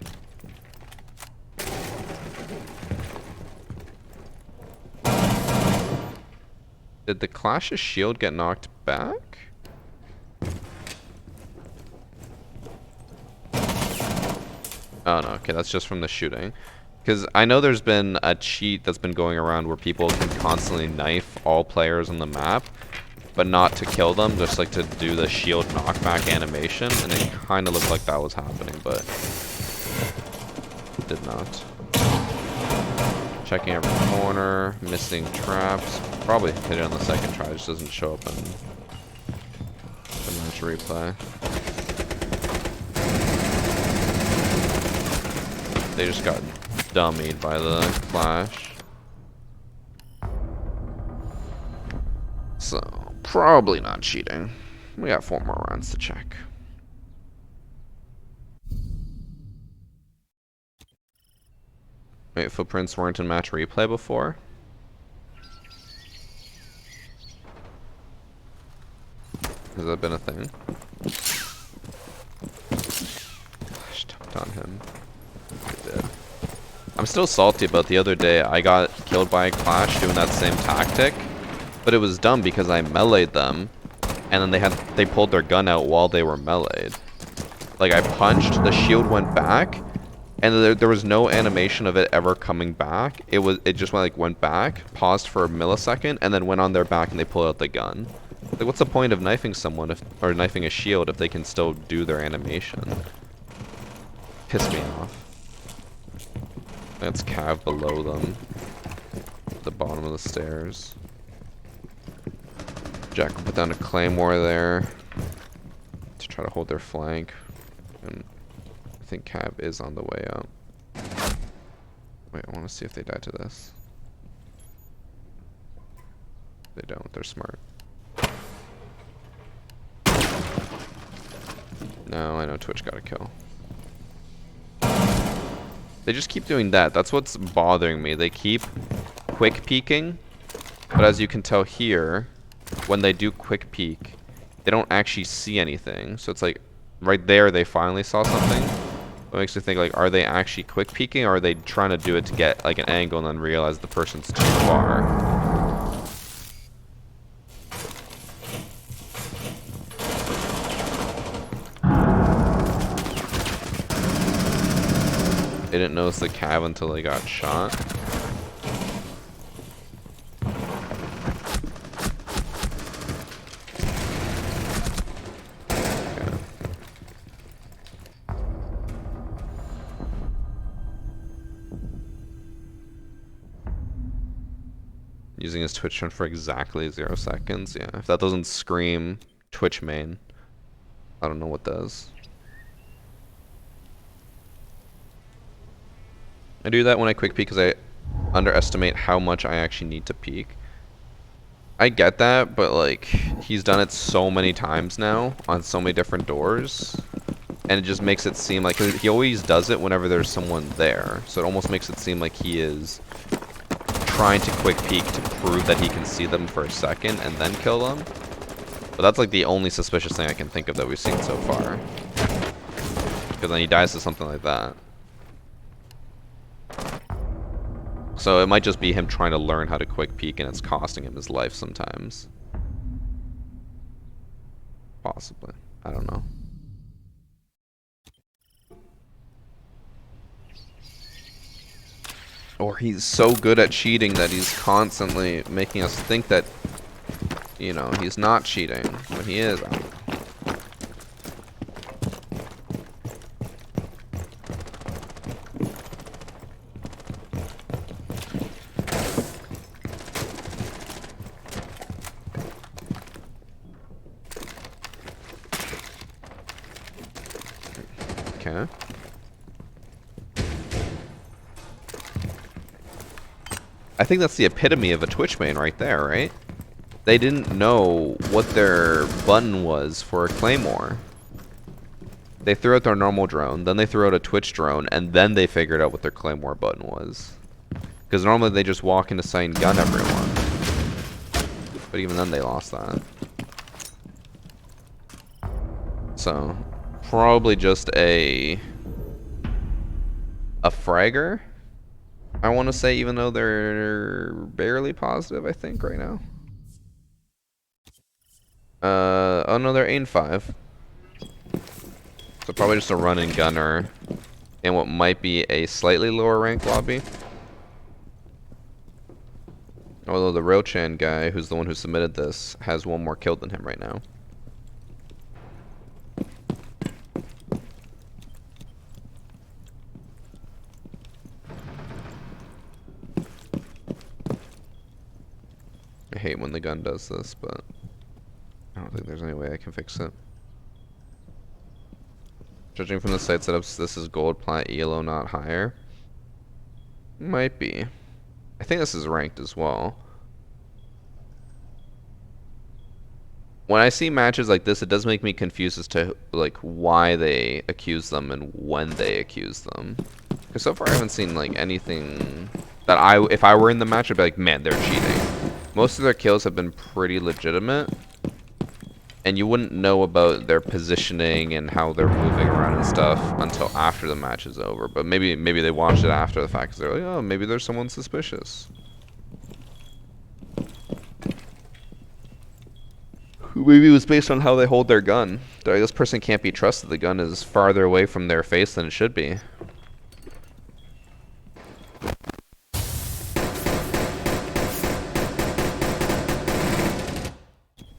Speaker 1: Did the Clash's shield get knocked back? Oh no, okay, that's just from the shooting. Because I know there's been a cheat that's been going around where people can constantly knife all players on the map, but not to kill them, just like to do the shield knockback animation, and it kind of looked like that was happening, but it did not. Checking every corner, missing traps. Probably hit it on the second try, just doesn't show up in the match replay. They just got dummied by the Clash. So, probably not cheating. We got 4 more rounds to check. Wait, footprints weren't in match replay before? Has that been a thing? I jumped on him. It did. I'm still salty about the other day. I got killed by a Clash doing that same tactic, but it was dumb because I meleeed them, and then they pulled their gun out while they were meleeed. Like I punched, the shield went back, and there was no animation of it ever coming back. It just went back, paused for a millisecond, and then went on their back and they pulled out the gun. Like what's the point of knifing someone or knifing a shield if they can still do their animation? Pissed me off. That's Cav below them. At the bottom of the stairs. Jack will put down a claymore there to try to hold their flank. And I think Cav is on the way out. Wait, I want to see if they die to this. They don't, they're smart. No, I know Twitch got a kill. They just keep doing that. That's what's bothering me. They keep quick peeking, but as you can tell here, when they do quick peek, they don't actually see anything. So it's like right there they finally saw something. It makes me think like, are they actually quick peeking, or are they trying to do it to get like an angle and then realize the person's too far? They didn't notice the Cav until they got shot. Okay. Using his Twitch run for exactly 0 seconds. Yeah, if that doesn't scream Twitch main, I don't know what does. I do that when I quick peek because I underestimate how much I actually need to peek. I get that, but like, he's done it so many times now on so many different doors, and it just makes it seem like, 'cause he always does it whenever there's someone there, so it almost makes it seem like he is trying to quick peek to prove that he can see them for a second and then kill them. But that's like the only suspicious thing I can think of that we've seen so far. Because then he dies to something like that. So it might just be him trying to learn how to quick peek and it's costing him his life sometimes. Possibly. I don't know. Or he's so good at cheating that he's constantly making us think that, you know, he's not cheating when he is. I don't know. Okay. I think that's the epitome of a Twitch main right there, right? They didn't know what their button was for a Claymore. They threw out their normal drone, then they threw out a Twitch drone, and then they figured out what their Claymore button was. Because normally they just walk into sight and gun everyone. But even then they lost that. So, probably just a fragger, I want to say, even though they're barely positive, I think, right now. Oh no, they're aim 5. So probably just a running gunner in what might be a slightly lower rank lobby. Although the Rochan guy, who's the one who submitted this, has 1 more kill than him right now. I hate when the gun does this, but I don't think there's any way I can fix it. Judging from the site setups, this is gold, plat, ELO, not higher. Might be. I think this is ranked as well. When I see matches like this, it does make me confused as to like why they accuse them and when they accuse them. Because so far I haven't seen like anything that if I were in the match, I'd be like, man, they're cheating. Most of their kills have been pretty legitimate. And you wouldn't know about their positioning and how they're moving around and stuff until after the match is over. But maybe they watched it after the fact because they're like, oh, maybe there's someone suspicious. Maybe it was based on how they hold their gun. Like, this person can't be trusted. The gun is farther away from their face than it should be.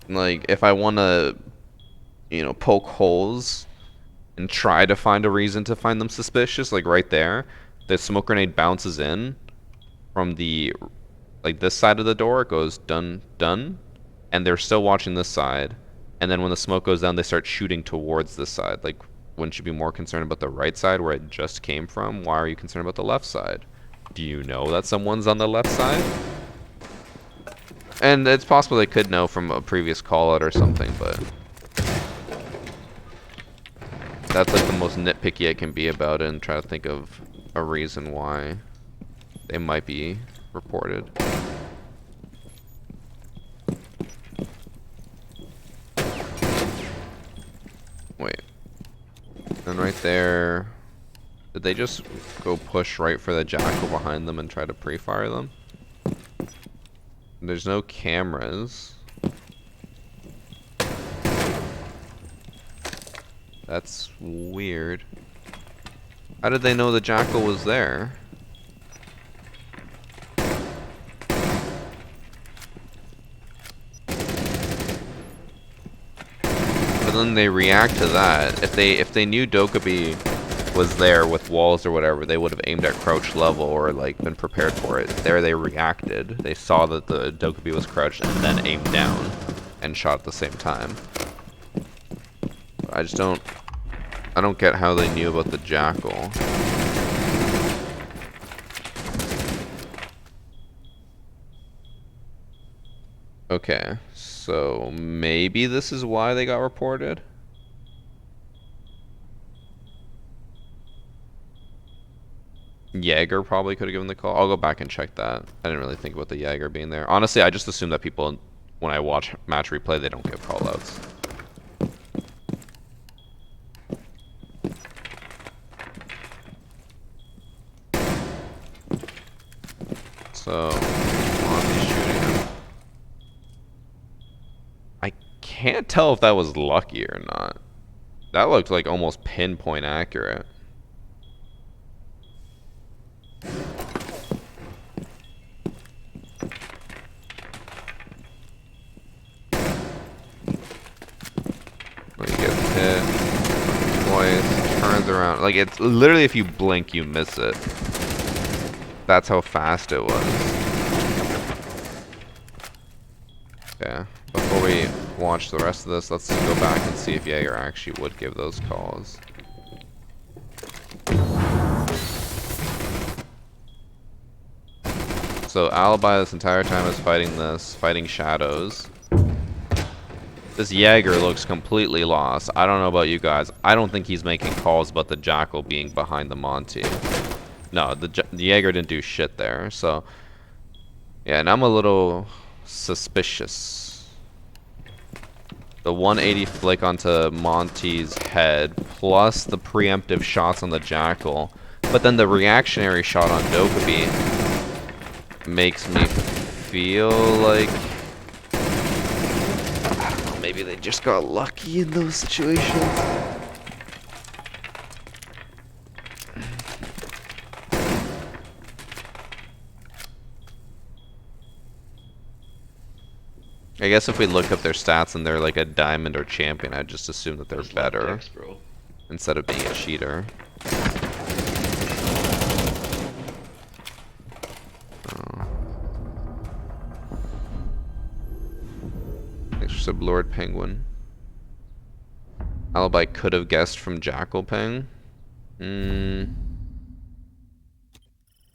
Speaker 1: Like, if I want to, you know, poke holes and try to find a reason to find them suspicious, like right there, the smoke grenade bounces in from the, like this side of the door, it goes dun, dun, and they're still watching this side. And then when the smoke goes down, they start shooting towards this side. Like, wouldn't you be more concerned about the right side where it just came from? Why are you concerned about the left side? Do you know that someone's on the left side? And it's possible they could know from a previous call out or something, but that's like the most nitpicky I can be about it and try to think of a reason why they might be reported. Wait. And right there, did they just go push right for the jackal behind them and try to pre-fire them? There's no cameras. That's weird. How did they know the jackal was there? But then they react to that. If they knew Dokkaebi was there with walls or whatever, they would have aimed at crouch level or like been prepared for it. There they reacted. They saw that the Dokkaebi was crouched and then aimed down and shot at the same time. I don't get how they knew about the Jackal. Okay, so maybe this is why they got reported? Jaeger probably could have given the call. I'll go back and check that. I didn't really think about the Jaeger being there. Honestly, I just assume that people, when I watch match replay, they don't give callouts. So, Monty's shooting him. I can't tell if that was lucky or not. That looked like almost pinpoint accurate. He gets hit twice, turns around. Like, it's literally if you blink, you miss it. That's how fast it was. Okay, before we watch the rest of this, let's go back and see if Jaeger actually would give those calls. So Alibi this entire time is fighting shadows. This Jaeger looks completely lost. I don't know about you guys. I don't think he's making calls about the Jackal being behind the Monty. No, the Jaeger didn't do shit there. So, yeah, and I'm a little suspicious. The 180 flick onto Monty's head, plus the preemptive shots on the Jackal, but then the reactionary shot on Dokkaebi makes me feel like, I don't know, maybe they just got lucky in those situations. I guess if we look up their stats and they're like a diamond or champion, I'd just assume that they're better
Speaker 2: Dex, bro.
Speaker 1: instead of being a cheater. Thanks for sub Lord Penguin. Alibi could have guessed from Jackal Ping.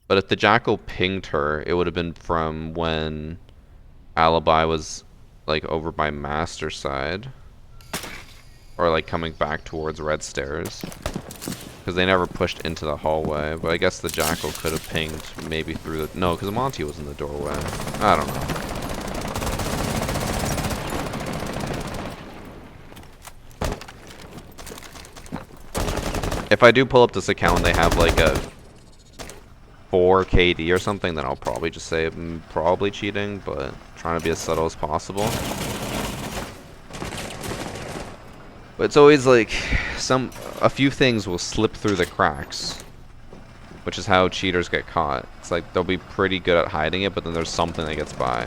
Speaker 1: But if the Jackal pinged her, it would have been from when Alibi was like over by Master side. Or like coming back towards Red Stairs. Because they never pushed into the hallway. But I guess the Jackal could have pinged maybe through the... No, because Monty was in the doorway. I don't know. If I do pull up this account and they have like a 4 KD or something, then I'll probably just say I'm probably cheating, but trying to be as subtle as possible. But it's always like a few things will slip through the cracks, which is how cheaters get caught. It's like they'll be pretty good at hiding it, but then there's something that gets by.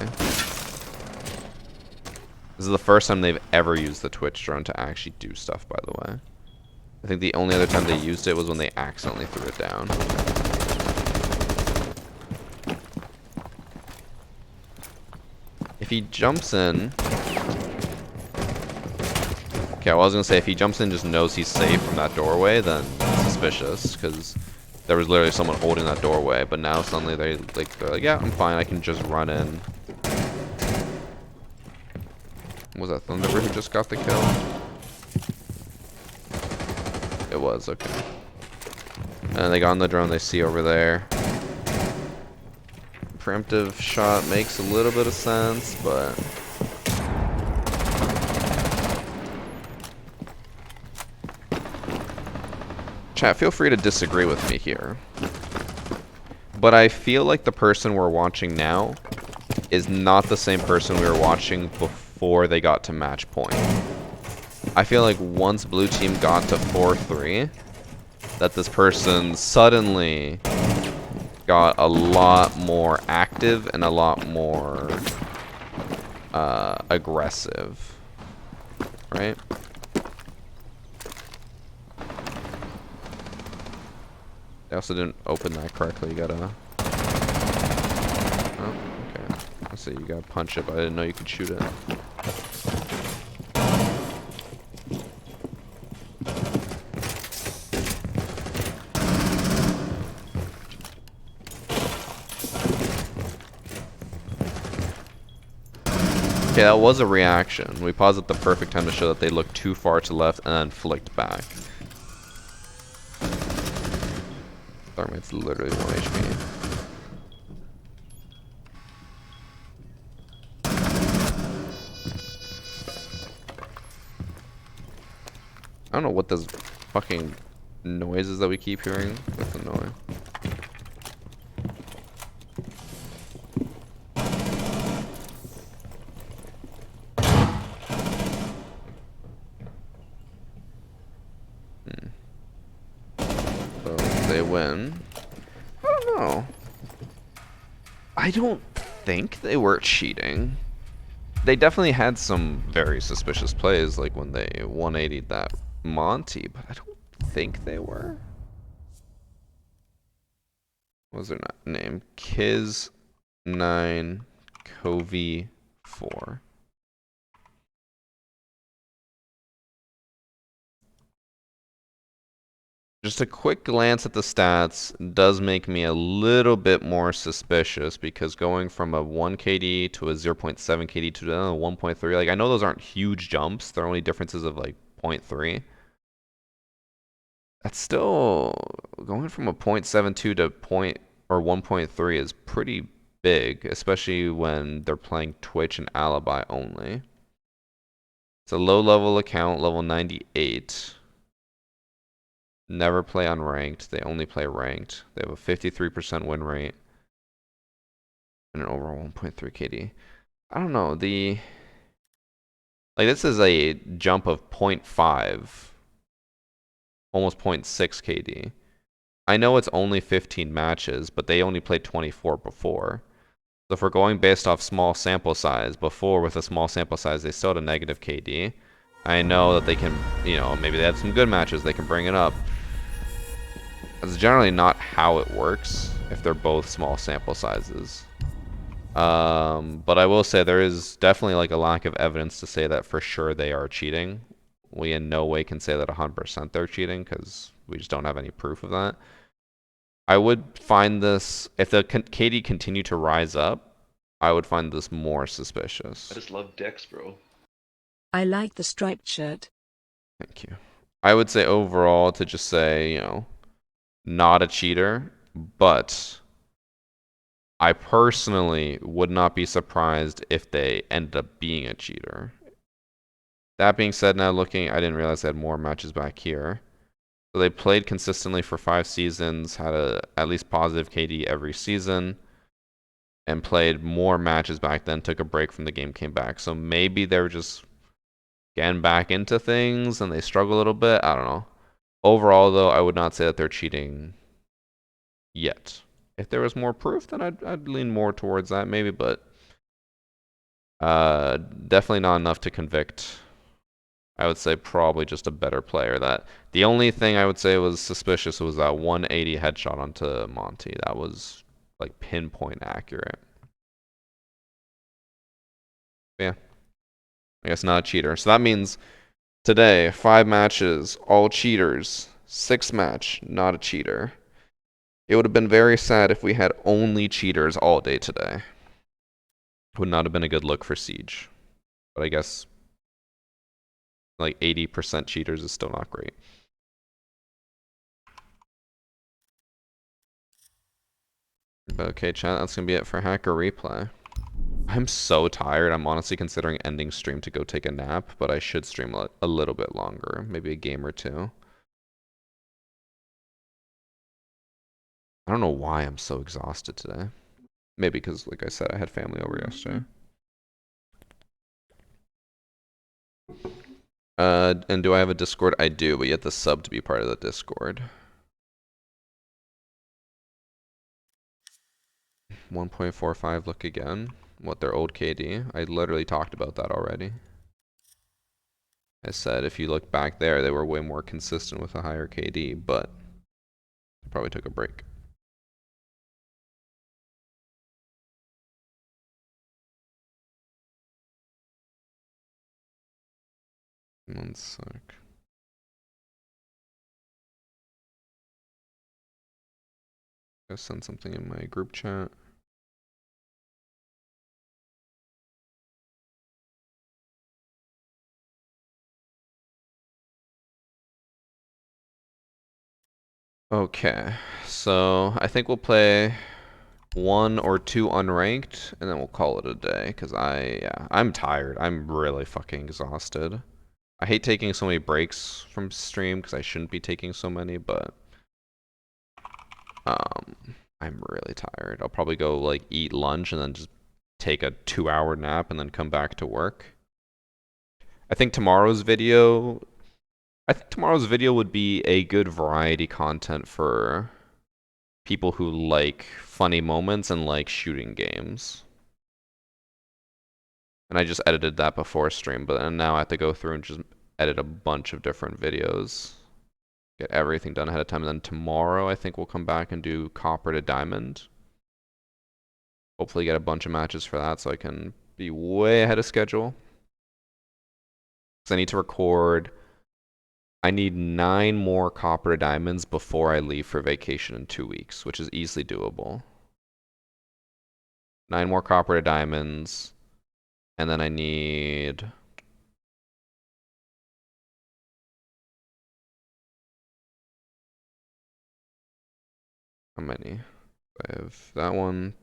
Speaker 1: This is the first time they've ever used the Twitch drone to actually do stuff, by the way. I think the only other time they used it was when they accidentally threw it down. If he jumps in... Okay, well, I was gonna say if he jumps in and just knows he's safe from that doorway, then it's suspicious, because there was literally someone holding that doorway, but now suddenly they're like, yeah, I'm fine, I can just run in. Was that Thunderbird who just got the kill? It was, okay. And they got on the drone they see over there. Preemptive shot makes a little bit of sense, but... Chat, feel free to disagree with me here. But I feel like the person we're watching now is not the same person we were watching before they got to match point. I feel like once blue team got to 4-3, that this person suddenly got a lot more active and a lot more aggressive, right? I also didn't open that correctly. You gotta. Oh, okay. I see you gotta punch it, but I didn't know you could shoot it. Okay, that was a reaction. We paused at the perfect time to show that they looked too far to the left and then flicked back. Thermite's literally 1 HP. I don't know what those fucking noises that we keep hearing. That's annoying. So they win. I don't know. I don't think they were cheating. They definitely had some very suspicious plays, like when they 180'd that Monty, but I don't think they were. What was their name? Kiz9 Covey 4. Just a quick glance at the stats does make me a little bit more suspicious because going from a 1 KD to a 0.7 KD to a 1.3, like I know those aren't huge jumps, they're only differences of like 0.3. That's still going from a 0.72 to 1.3 is pretty big, especially when they're playing Twitch and Alibi only. It's a low level account, level 98. Never play unranked. They only play ranked. They have a 53% win rate and an overall 1.3 KD. I don't know. Like this is a jump of 0.5, almost 0.6 KD. I know it's only 15 matches, but they only played 24 before. So if we're going based off small sample size, before with a small sample size, they still had a negative KD. I know that they can, you know, maybe they had some good matches, they can bring it up. That's generally not how it works if they're both small sample sizes. But I will say there is definitely like a lack of evidence to say that for sure they are cheating. We in no way can say that 100% they're cheating because we just don't have any proof of that. I would find this, if the KD continue to rise up, I would find this more suspicious.
Speaker 2: I just love Dex, bro.
Speaker 3: I like the striped shirt.
Speaker 1: Thank you. I would say overall to just say, you know, not a cheater, but I personally would not be surprised if they ended up being a cheater. That being said, now looking, I didn't realize they had more matches back here. So they played consistently for 5 seasons, had a at least positive KD every season, and played more matches back then, took a break from the game, came back. So maybe they were just getting back into things and they struggle a little bit. I don't know. Overall, though, I would not say that they're cheating yet. If there was more proof, then I'd lean more towards that maybe, but definitely not enough to convict. I would say probably just a better player. That the only thing I would say was suspicious was that 180 headshot onto Monty. That was like pinpoint accurate. Yeah. I guess not a cheater. So that means today, 5 matches, all cheaters. 6th match, not a cheater. It would have been very sad if we had only cheaters all day today. Would not have been a good look for Siege. But I guess like 80% cheaters is still not great. But okay, chat, that's gonna be it for Hacker Replay. I'm so tired. I'm honestly considering ending stream to go take a nap, but I should stream a little bit longer, maybe a game or two. I don't know why I'm so exhausted today. Maybe because, like I said, I had family over yesterday. And do I have a Discord? I do, but you have to sub to be part of the Discord. 1.45 look again. What, their old KD? I literally talked about that already. I said if you look back there, they were way more consistent with a higher KD, but Probably took a break. One sec. I sent something in my group chat. Okay, so I think we'll play 1 or 2 unranked, and then we'll call it a day, because I'm tired. I'm really fucking exhausted. I hate taking so many breaks from stream, because I shouldn't be taking so many, but I'm really tired. I'll probably go, like, eat lunch, and then just take a 2-hour nap, and then come back to work. I think tomorrow's video would be a good variety content for people who like funny moments and like shooting games. And I just edited that before stream, but now I have to go through and just edit a bunch of different videos. Get everything done ahead of time. And then tomorrow I think we'll come back and do copper to diamond. Hopefully get a bunch of matches for that so I can be way ahead of schedule. Because I need to record. I need 9 more copper to diamonds before I leave for vacation in 2 weeks, which is easily doable. 9 more copper to diamonds. And then I need... How many? I have that one.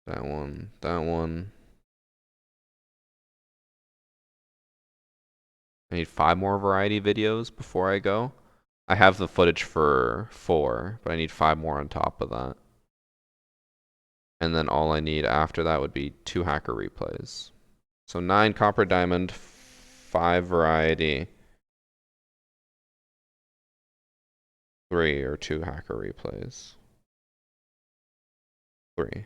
Speaker 1: That one. That one. I need 5 more variety videos before I go. I have the footage for 4, but I need 5 more on top of that. And then all I need after that would be 2 hacker replays. So 9 copper diamond, 5 variety, 3 or 2 hacker replays. 3.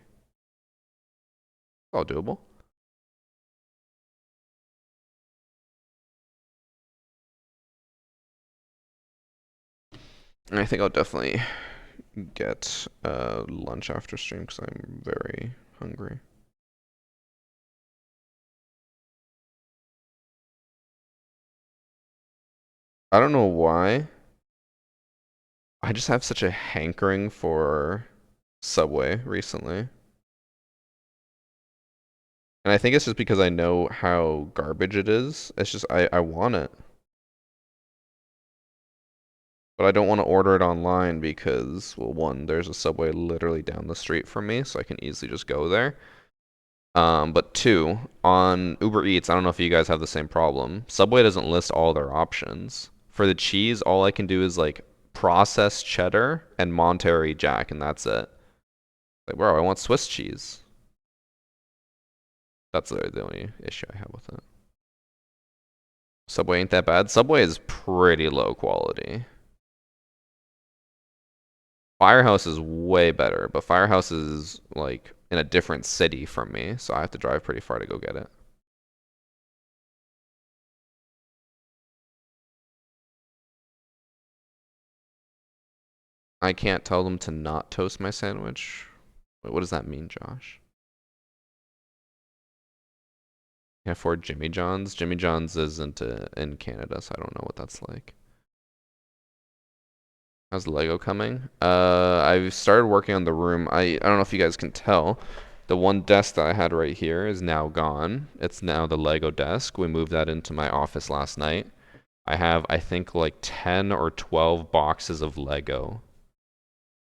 Speaker 1: All doable. And I think I'll definitely get lunch after stream because I'm very hungry. I don't know why. I just have such a hankering for Subway recently. And I think it's just because I know how garbage it is. It's just, I want it. But I don't want to order it online because, well, 1, there's a Subway literally down the street from me, so I can easily just go there. But 2, on Uber Eats, I don't know if you guys have the same problem. Subway doesn't list all their options. For the cheese, all I can do is like processed cheddar and Monterey Jack, and that's it. Like, bro, I want Swiss cheese. That's the only issue I have with it. Subway ain't that bad. Subway is pretty low quality. Firehouse is way better, but Firehouse is like in a different city from me, so I have to drive pretty far to go get it. I can't tell them to not toast my sandwich. Wait, what does that mean, Josh? Can I afford Jimmy John's? Jimmy John's isn't in Canada, so I don't know what that's like. How's Lego coming? I've started working on the room. I don't know if you guys can tell. The one desk that I had right here is now gone. It's now the Lego desk. We moved that into my office last night. I have, I think, like 10 or 12 boxes of Lego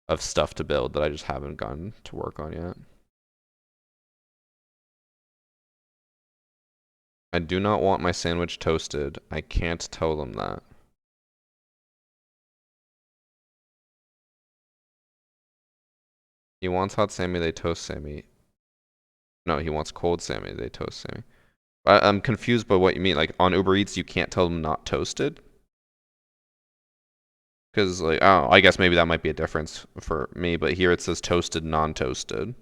Speaker 1: of stuff to build that I just haven't gotten to work on yet. I do not want my sandwich toasted. I can't tell them that. He wants hot Sammy, they toast Sammy. No, he wants cold Sammy, they toast Sammy. I'm confused by what you mean. Like, on Uber Eats, you can't tell them not toasted? Because, like, oh, I guess maybe that might be a difference for me, but here it says toasted, non-toasted.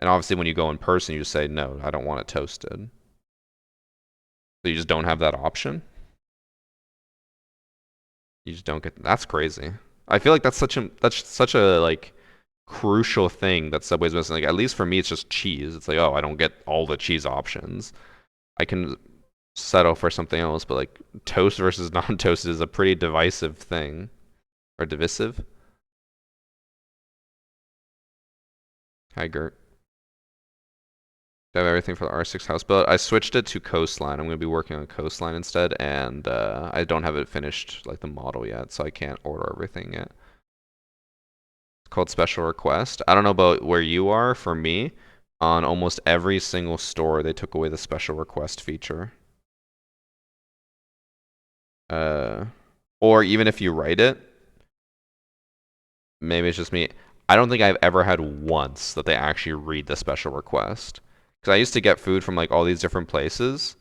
Speaker 1: And obviously when you go in person, you just say, no, I don't want it toasted. So you just don't have that option? You just don't get. That's crazy. I feel like that's such a like crucial thing that Subway's missing. Like at least for me, it's just cheese. It's like, oh, I don't get all the cheese options. I can settle for something else, but like toast versus non-toasted is a pretty divisive thing, or divisive. Hi, Gert. I have everything for the R6 house build. I switched it to Coastline. I'm going to be working on Coastline instead, and I don't have it finished, like the model yet, so I can't order everything yet. It's called Special Request. I don't know about where you are. For me, on almost every single store, they took away the Special Request feature. Or even if you write it, maybe it's just me. I don't think I've ever had once that they actually read the Special Request. Because I used to get food from like all these different places,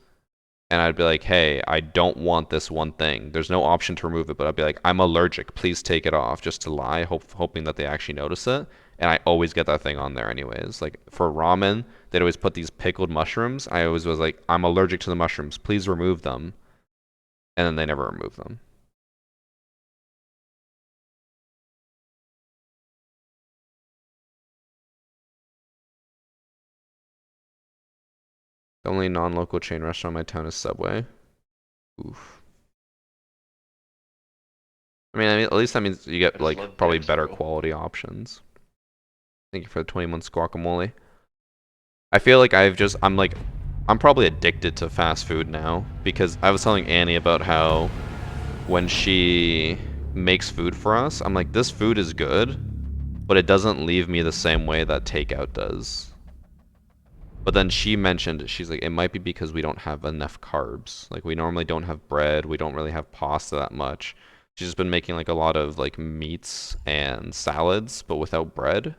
Speaker 1: and I'd be like, hey, I don't want this one thing. There's no option to remove it, but I'd be like, I'm allergic. Please take it off, just to lie, hoping that they actually notice it. And I always get that thing on there anyways. Like for ramen, they'd always put these pickled mushrooms. I always was like, I'm allergic to the mushrooms. Please remove them. And then they never remove them. The only non-local chain restaurant in my town is Subway. Oof. I mean, at least that means you get like probably better quality options. Thank you for the 20 months guacamole. I feel like I'm probably addicted to fast food now because I was telling Annie about how when she makes food for us, I'm like, this food is good, but it doesn't leave me the same way that takeout does. But then she mentioned, she's like, it might be because we don't have enough carbs. Like we normally don't have bread, we don't really have pasta that much. She's just been making like a lot of like meats and salads, but without bread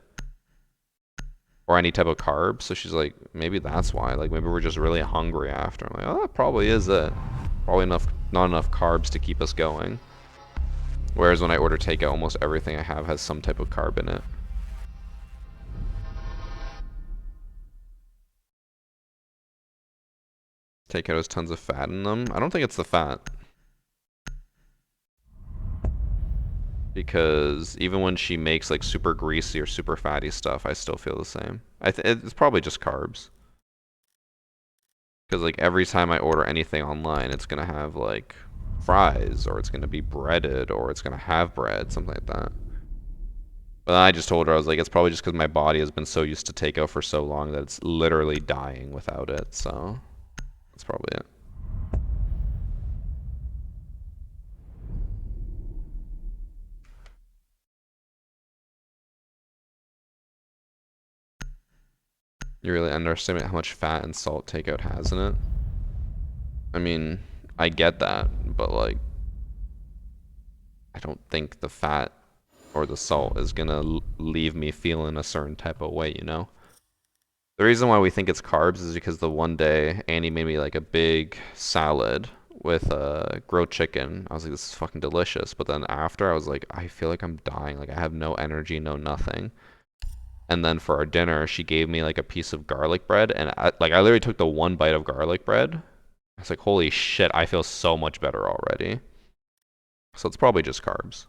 Speaker 1: or any type of carbs. So she's like, maybe that's why. Like maybe we're just really hungry after. I'm like, oh, that probably is it. Probably not enough carbs to keep us going. Whereas when I order takeout, almost everything I have has some type of carb in it. Takeout has tons of fat in them. I don't think it's the fat. Because even when she makes like super greasy or super fatty stuff, I still feel the same. It's probably just carbs. Because like every time I order anything online, it's gonna have like fries, or it's gonna be breaded, or it's gonna have bread, something like that. But then I just told her, I was like, it's probably just because my body has been so used to takeout for so long that it's literally dying without it, so that's probably it. You really underestimate how much fat and salt takeout has in it. I mean, I get that, but like, I don't think the fat or the salt is gonna leave me feeling a certain type of way, you know? The reason why we think it's carbs is because the one day Annie made me like a big salad with grilled chicken. I was like, this is fucking delicious. But then after, I was like, I feel like I'm dying. Like I have no energy, no nothing. And then for our dinner, she gave me like a piece of garlic bread, and I literally took the one bite of garlic bread. I was like, holy shit, I feel so much better already. So it's probably just carbs.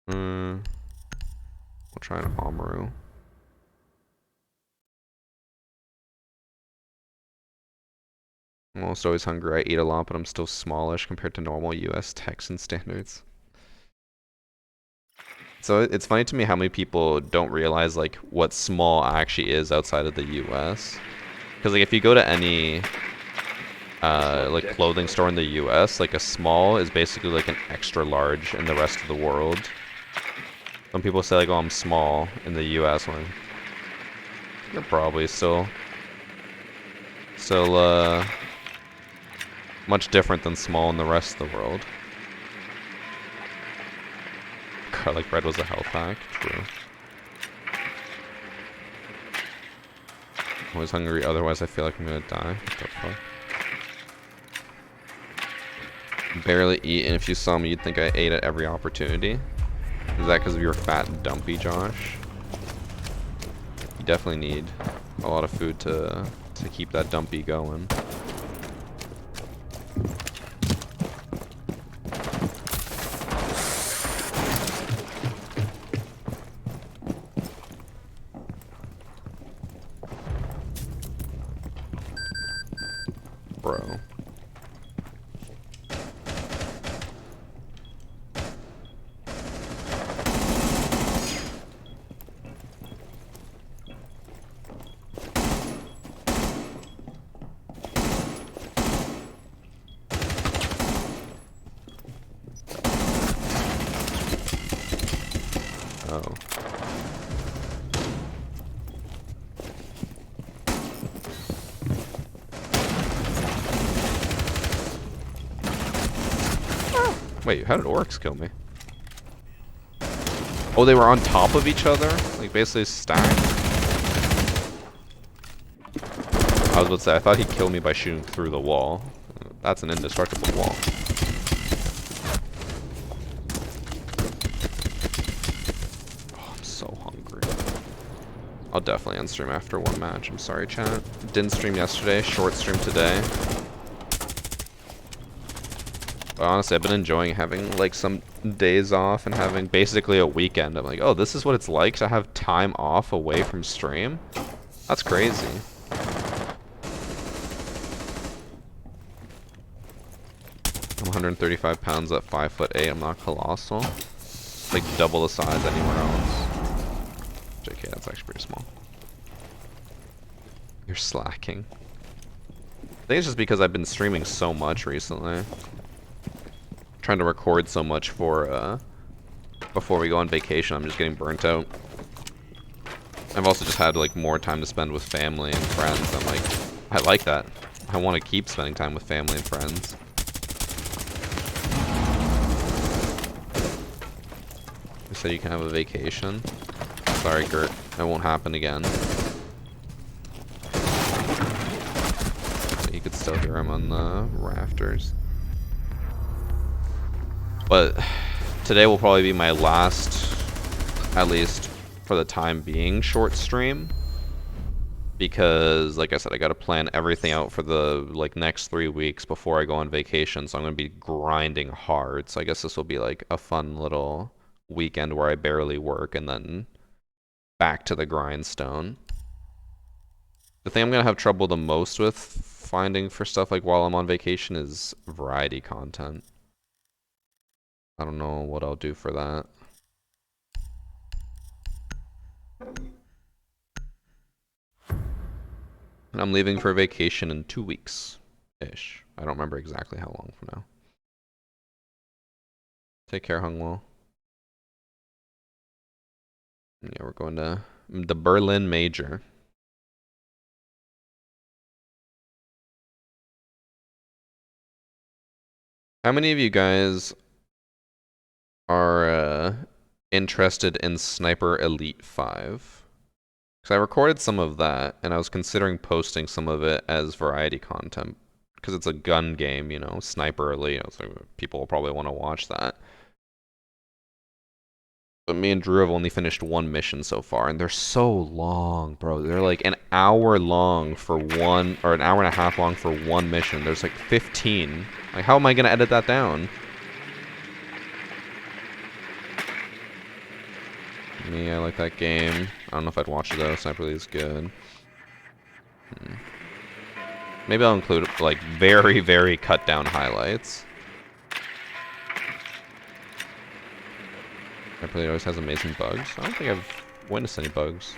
Speaker 1: We'll try an Amaru. I'm almost always hungry. I eat a lot, but I'm still smallish compared to normal US Texan standards. So it's funny to me how many people don't realize like what small actually is outside of the US. Because like if you go to any like clothing store in the US, like a small is basically like an extra large in the rest of the world. Some people say like, oh, I'm small in the US, when you're probably still much different than small in the rest of the world. Garlic bread was a health hack. True. I'm always hungry, otherwise I feel like I'm gonna die. What the fuck? Barely eat, and if you saw me, you'd think I ate at every opportunity. Is that because of your fat and dumpy, Josh? You definitely need a lot of food to keep that dumpy going. Oh. Wait, how did orcs kill me? Oh, they were on top of each other? Like, basically stacked? I was about to say, I thought he'd kill me by shooting through the wall. That's an indestructible wall. Oh, I'm so hungry. I'll definitely end stream after one match. I'm sorry, chat. Didn't stream yesterday, short stream today. But honestly, I've been enjoying having like some days off and having basically a weekend. I'm like, oh, this is what it's like to have time off away from stream? That's crazy. I'm 135 pounds at 5'8". I'm not colossal. Like double the size anywhere else. JK, that's actually pretty small. You're slacking. I think it's just because I've been streaming so much recently. Trying to record so much for before we go on vacation. I'm just getting burnt out. I've also just had like more time to spend with family and friends. I'm like, I like that. I want to keep spending time with family and friends. You said you can have a vacation. Sorry, Gert. That won't happen again. You could still hear him on the rafters. But today will probably be my last, at least for the time being, short stream. Because, like I said, I gotta plan everything out for the like next 3 weeks before I go on vacation. So I'm gonna be grinding hard. So I guess this will be like a fun little weekend where I barely work and then back to the grindstone. The thing I'm gonna have trouble the most with finding for stuff like while I'm on vacation is variety content. I don't know what I'll do for that. And I'm leaving for vacation in 2 weeks-ish. I don't remember exactly how long from now. Take care, Hungwall. Yeah, we're going to the Berlin Major. How many of you guys are interested in Sniper Elite 5? Because I recorded some of that, and I was considering posting some of it as variety content. Because it's a gun game, you know, Sniper Elite. So people will probably want to watch that. But me and Drew have only finished one mission so far, and they're so long, bro. They're like an hour long for one, or an hour and a half long for one mission. There's like 15. Like, how am I going to edit that down? Me, I like that game. I don't know if I'd watch it though. Sniper Elite is good. Maybe I'll include like very, very cut down highlights. Sniper Elite always has amazing bugs. I don't think I've witnessed any bugs.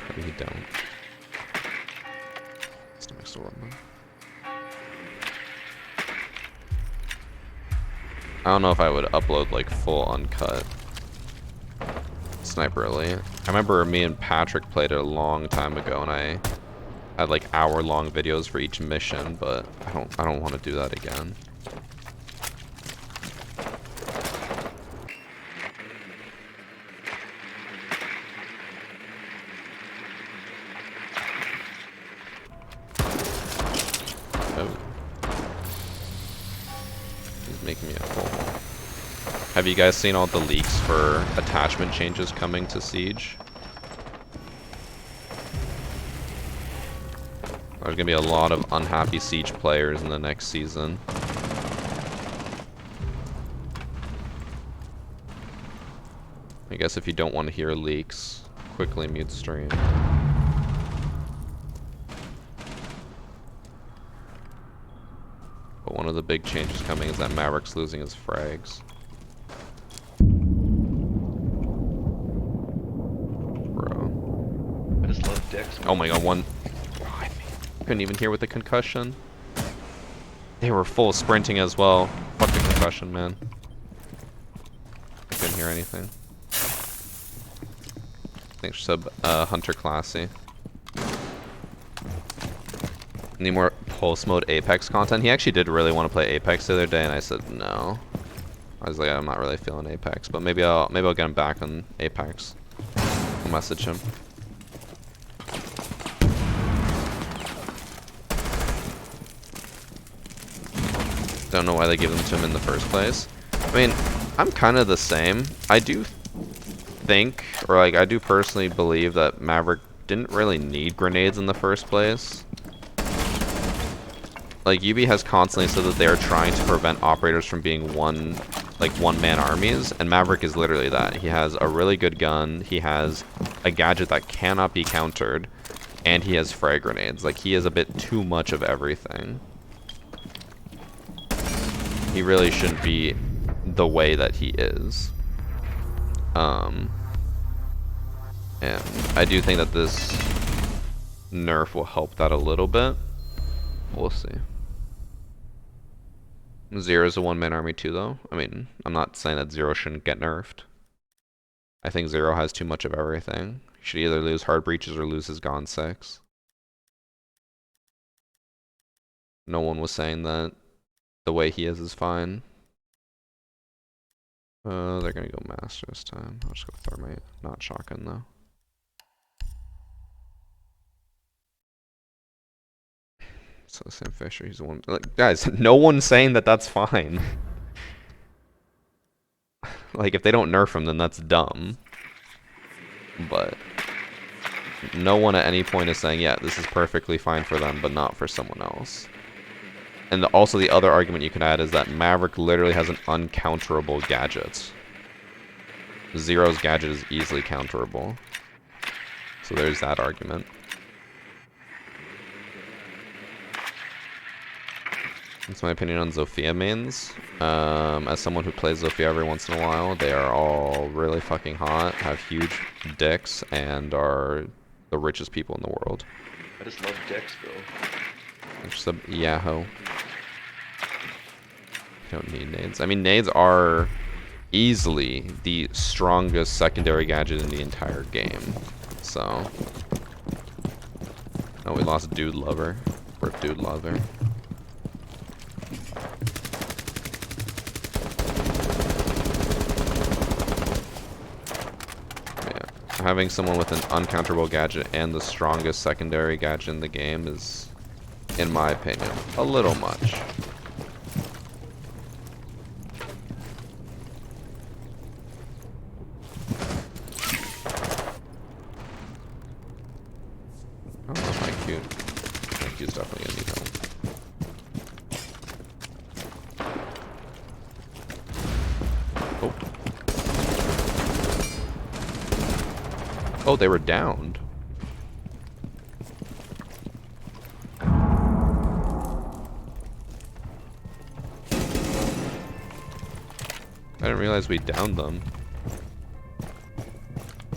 Speaker 1: Probably don't. Stomach's still rumbling. I don't know if I would upload like full uncut Sniper Elite. I remember me and Patrick played it a long time ago, and I had like hour-long videos for each mission, but I don't want to do that again. Oh. He's making me a full. Have you guys seen all the leaks for attachment changes coming to Siege? There's gonna be a lot of unhappy Siege players in the next season. I guess if you don't want to hear leaks, quickly mute stream. But one of the big changes coming is that Maverick's losing his frags. Bro.
Speaker 2: I just love Dex.
Speaker 1: Oh my god, one. Couldn't even hear with the concussion. They were full sprinting as well. Fuck the concussion, man. I couldn't hear anything. Thanks, sub Hunter Classy. Need more pulse mode Apex content. He actually did really want to play Apex the other day, and I said no. I was like, I'm not really feeling Apex, but maybe I'll get him back on Apex. I'll message him. Don't know why they give them to him in the first place. I mean, I'm kind of the same. I do think, or like, I do personally believe that Maverick didn't really need grenades in the first place. Like, UB has constantly said that they are trying to prevent operators from being one-man armies, and Maverick is literally that. He has a really good gun, he has a gadget that cannot be countered, and he has frag grenades. Like, he is a bit too much of everything. He really shouldn't be the way that he is. And I do think that this nerf will help that a little bit. We'll see. Zero is a one-man army too, though. I mean, I'm not saying that Zero shouldn't get nerfed. I think Zero has too much of everything. He should either lose hard breaches or lose his Gon 6. No one was saying that the way he is fine. They're gonna go master this time. I'll just go thermite, not shotgun though. So Sam Fisher, he's the one. Like, guys, no one's saying that that's fine. Like, if they don't nerf him, then that's dumb. But no one at any point is saying, yeah, this is perfectly fine for them, but not for someone else. And also the other argument you can add is that Maverick literally has an uncounterable gadget. Zero's gadget is easily counterable. So there's that argument. That's my opinion on Zofia mains. As someone who plays Zofia every once in a while, they are all really fucking hot, have huge dicks, and are the richest people in the world.
Speaker 2: I just love Dex, bro.
Speaker 1: Just a Yahoo. You don't need nades. I mean, nades are easily the strongest secondary gadget in the entire game. So. Oh, we lost Dude Lover. Rip Dude Lover. Having someone with an uncounterable gadget and the strongest secondary gadget in the game is, in my opinion, a little much. I don't know if IQ's definitely gonna need help. Oh, they were downed. I didn't realize we downed them.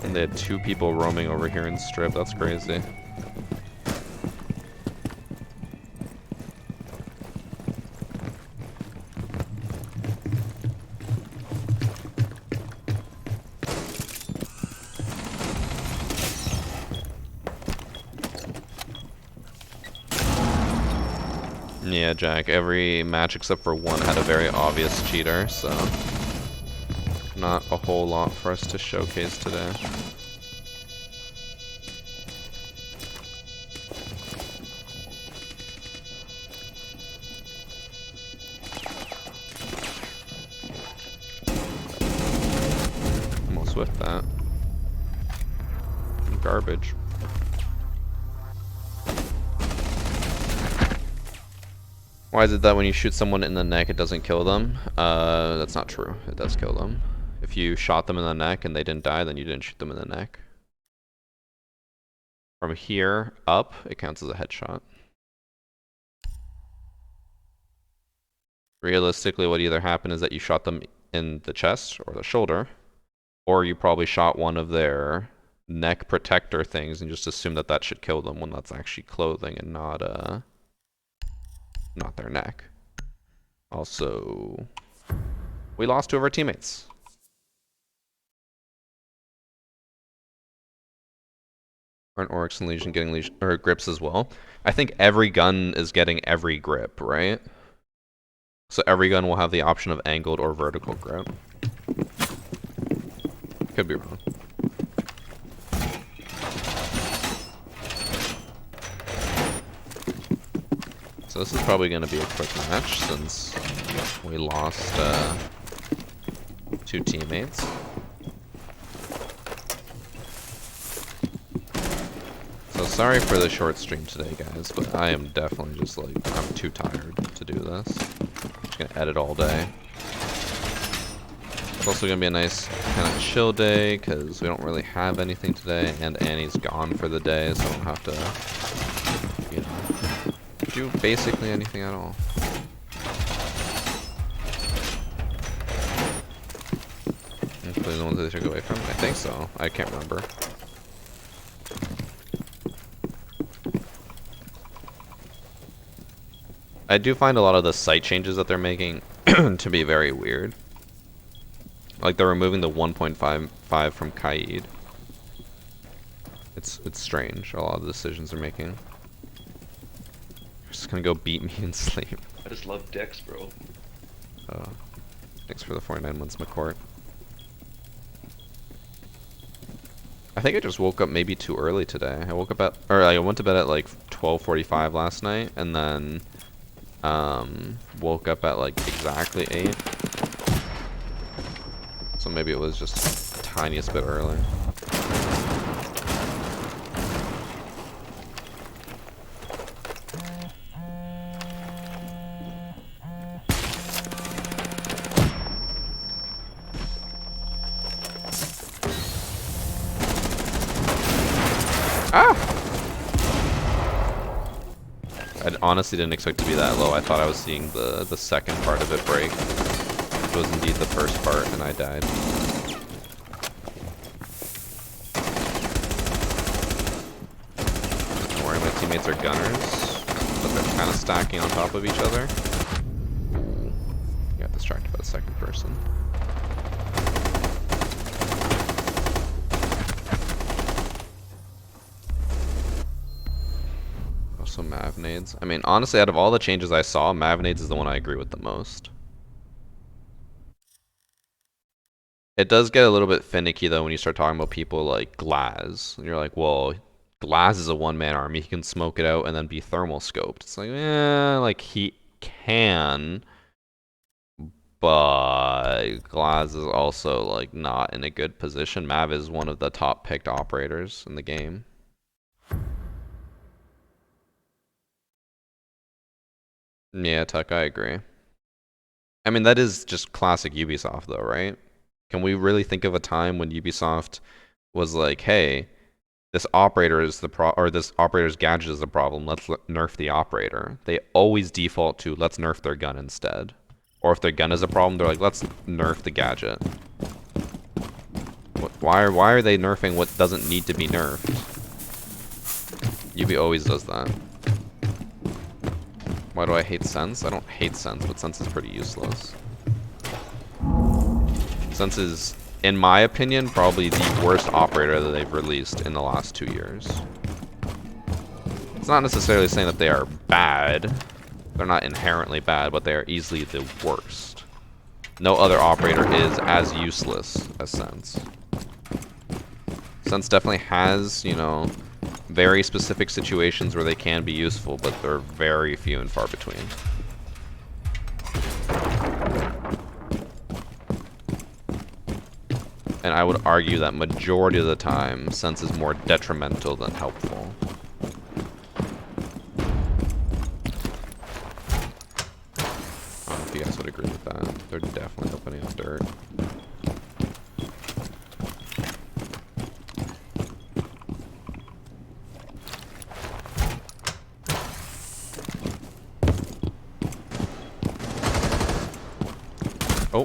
Speaker 1: And they had 2 people roaming over here in strip. That's crazy. Yeah, Jack, every match except for one had a very obvious cheater, so not a whole lot for us to showcase today. Almost with that. Garbage. Why is it that when you shoot someone in the neck, it doesn't kill them? That's not true. It does kill them. If you shot them in the neck and they didn't die, then you didn't shoot them in the neck. From here up, it counts as a headshot. Realistically, what either happened is that you shot them in the chest or the shoulder, or you probably shot one of their neck protector things and just assumed that that should kill them when that's actually clothing and not their neck. Also, we lost 2 of our teammates. Aren't Oryx and Legion getting Legion or grips as well? I think every gun is getting every grip, right? So every gun will have the option of angled or vertical grip. Could be wrong. So this is probably going to be a quick match since we lost 2 teammates. So sorry for the short stream today, guys, but I am definitely just like, I'm too tired to do this. I'm just going to edit all day. It's also going to be a nice kind of chill day because we don't really have anything today, and Annie's gone for the day, so I don't have to, you know, do basically anything at all. Hopefully the ones that they should go away from. I think so. I can't remember. I do find a lot of the site changes that they're making to be very weird. Like they're removing the 1.55 from Kaid. It's strange, a lot of the decisions they're making. Just gonna go beat me and sleep.
Speaker 2: I just love Dex, bro.
Speaker 1: Thanks for the 49 months, McCourt. I think I just woke up maybe too early today. I woke up at, or I went to bed at like 12:45 last night, and then woke up at like exactly 8. So maybe it was just the tiniest bit early. I honestly didn't expect to be that low. I thought I was seeing the second part of it break. It was indeed the first part, and I died. Don't worry, my teammates are gunners, but they're kind of stacking on top of each other. Ooh, got distracted by the second person. Also Mavnades. I mean, honestly, out of all the changes I saw, Mavnades is the one I agree with the most. It does get a little bit finicky though when you start talking about people like Glaz. And you're like, well, Glaz is a one-man army. He can smoke it out and then be thermal scoped. It's like, like he can, but Glaz is also like not in a good position. Mav is one of the top picked operators in the game. Yeah, Tuck, I agree. I mean, that is just classic Ubisoft though, right? Can we really think of a time when Ubisoft was like, hey, this operator is the or this operator's gadget is the problem, let's nerf the operator. They always default to let's nerf their gun instead. Or if their gun is a problem, they're like, let's nerf the gadget. Why are they nerfing what doesn't need to be nerfed? Ubi always does that. Why do I hate Sense? I don't hate Sense, but Sense is pretty useless. Sense is, in my opinion, probably the worst operator that they've released in the last 2 years. It's not necessarily saying that they are bad. They're not inherently bad, but they are easily the worst. No other operator is as useless as Sense. Sense definitely has, you know, very specific situations where they can be useful, but they're very few and far between. And I would argue that majority of the time, Sense is more detrimental than helpful. I don't know if you guys would agree with that. They're definitely opening up dirt. Oh.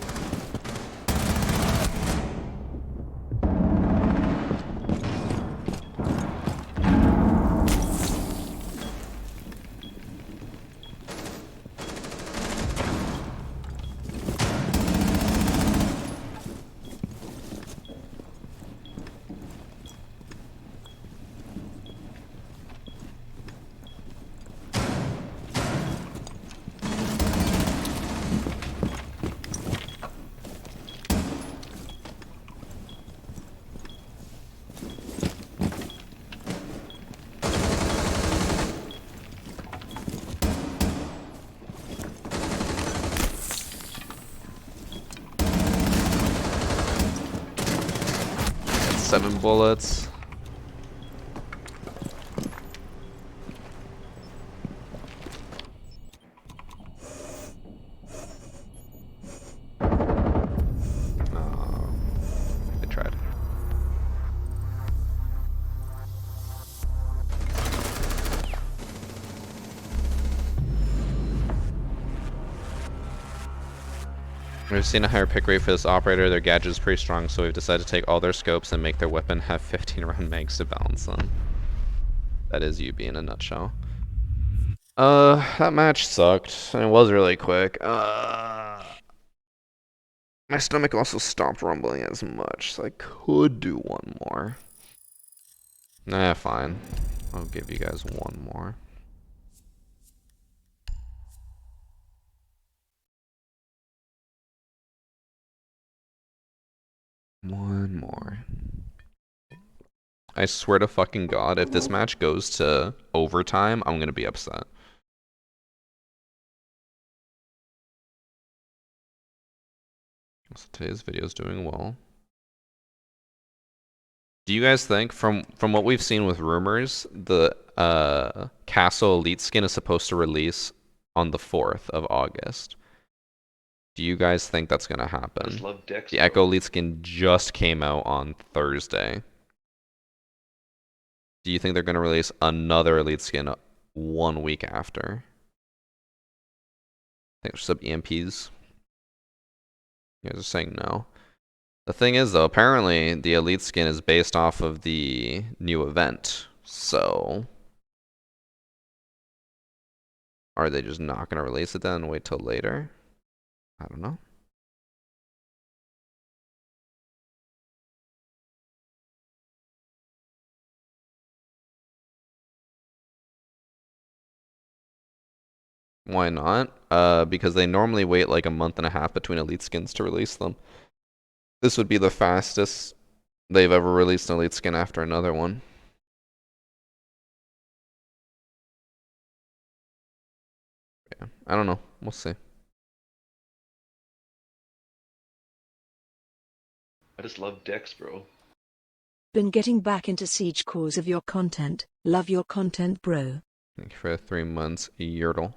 Speaker 1: 7 bullets. Oh, I tried. We've seen a higher pick rate for this operator. Their gadget is pretty strong, so we've decided to take all their scopes and make their weapon have 15 round mags to balance them. That is UB in a nutshell. That match sucked, and it was really quick. My stomach also stopped rumbling as much, so I could do one more. Nah, fine. I'll give you guys one more. One more. I swear to fucking God, if this match goes to overtime, I'm gonna be upset. So today's video is doing well. Do you guys think, from what we've seen with rumors, the Castle Elite skin is supposed to release on the 4th of August? Do you guys think that's gonna
Speaker 2: I
Speaker 1: happen?
Speaker 2: just love Dex,
Speaker 1: The
Speaker 2: bro.
Speaker 1: Echo Elite skin just came out on Thursday. Do you think they're gonna release another Elite skin 1 week after? I think there's some EMPs. You guys are saying no. The thing is, though, apparently the Elite skin is based off of the new event. So, are they just not going to release it then and wait till later? I don't know. Why not? Because they normally wait like a month and a half between Elite skins to release them. This would be the fastest they've ever released an Elite skin after another one. Yeah, I don't know. We'll see.
Speaker 2: I just love Dex, bro.
Speaker 3: Been getting back into Siege cause of your content. Love your content, bro.
Speaker 1: Thank you for 3 months, Yertle.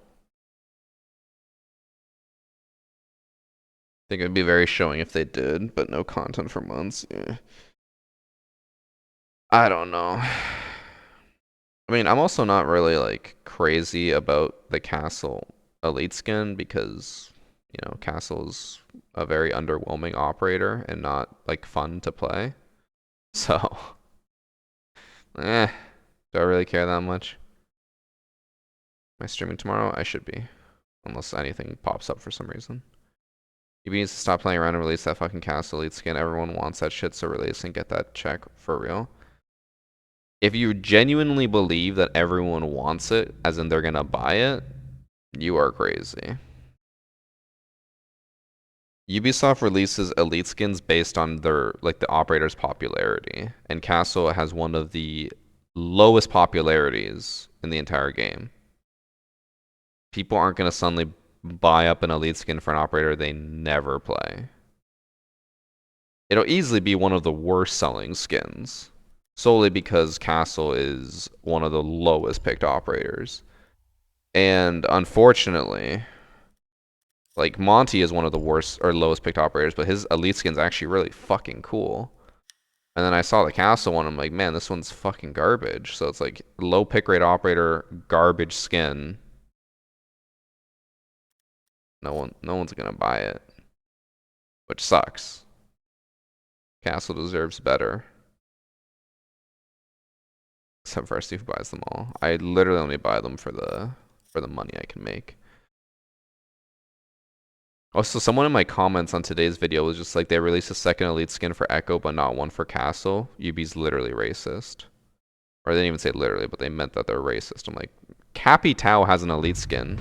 Speaker 1: I think it'd be very showing if they did, but no content for months. Yeah. I don't know. I mean, I'm also not really like crazy about the Castle Elite skin because, you know, Castle's a very underwhelming operator and not like fun to play. So, do I really care that much? Am I streaming tomorrow? I should be, unless anything pops up for some reason. You needs to stop playing around and release that fucking Castle Elite skin. Everyone wants that shit, so release and get that check for real. If you genuinely believe that everyone wants it, as in they're gonna buy it, you are crazy. Ubisoft releases Elite skins based on their, like, the operator's popularity, and Castle has one of the lowest popularities in the entire game. People aren't gonna suddenly buy up an Elite skin for an operator they never play. It'll easily be one of the worst selling skins, solely because Castle is one of the lowest picked operators. And unfortunately, like, Monty is one of the worst or lowest picked operators, but his Elite skin's actually really fucking cool. And then I saw the Castle one, I'm like, man, this one's fucking garbage. So it's like, low pick rate operator, garbage skin. No one's gonna buy it. Which sucks. Castle deserves better. Except for Steve who buys them all. I literally only buy them for the money I can make. Also, someone in my comments on today's video was just like, they released a second Elite skin for Echo, but not one for Castle. UB's literally racist. Or they didn't even say literally, but they meant that they're racist. I'm like, Cappy Tau has an Elite skin.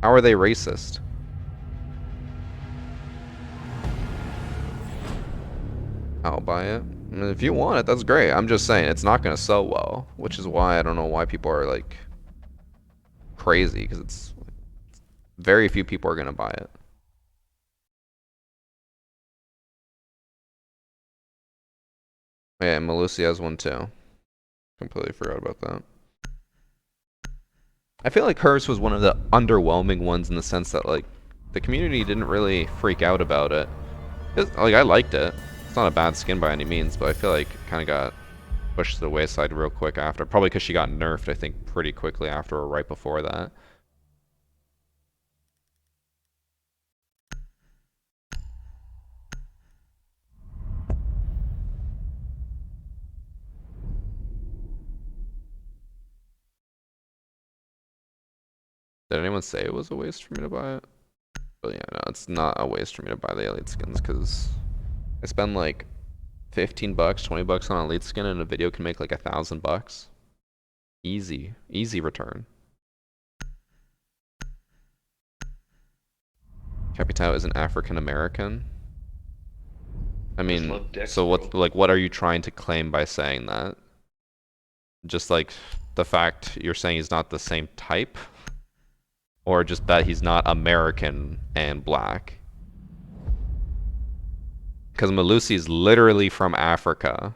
Speaker 1: How are they racist? I'll buy it. I mean, if you want it, that's great. I'm just saying, it's not going to sell well, which is why I don't know why people are, like, crazy, because it's very few people are going to buy it. Yeah, Malusi has one too. Completely forgot about that. I feel like hers was one of the underwhelming ones in the sense that like the community didn't really freak out about it. Like I liked it. It's not a bad skin by any means, but I feel like it kind of got pushed to the wayside real quick after. Probably because she got nerfed, I think, pretty quickly after or right before that. Did anyone say it was a waste for me to buy it? But yeah, no, it's not a waste for me to buy the elite skins because I spend like 15 bucks, 20 bucks on an elite skin and a video can make like $1,000. Easy, easy return. Capitao is an African American. I
Speaker 2: just
Speaker 1: mean,
Speaker 2: love Dex,
Speaker 1: so what,
Speaker 2: bro.
Speaker 1: like, what are you trying to claim by saying that? Just like the fact you're saying he's not the same type? Or just that he's not American and black? Because Malusi is literally from Africa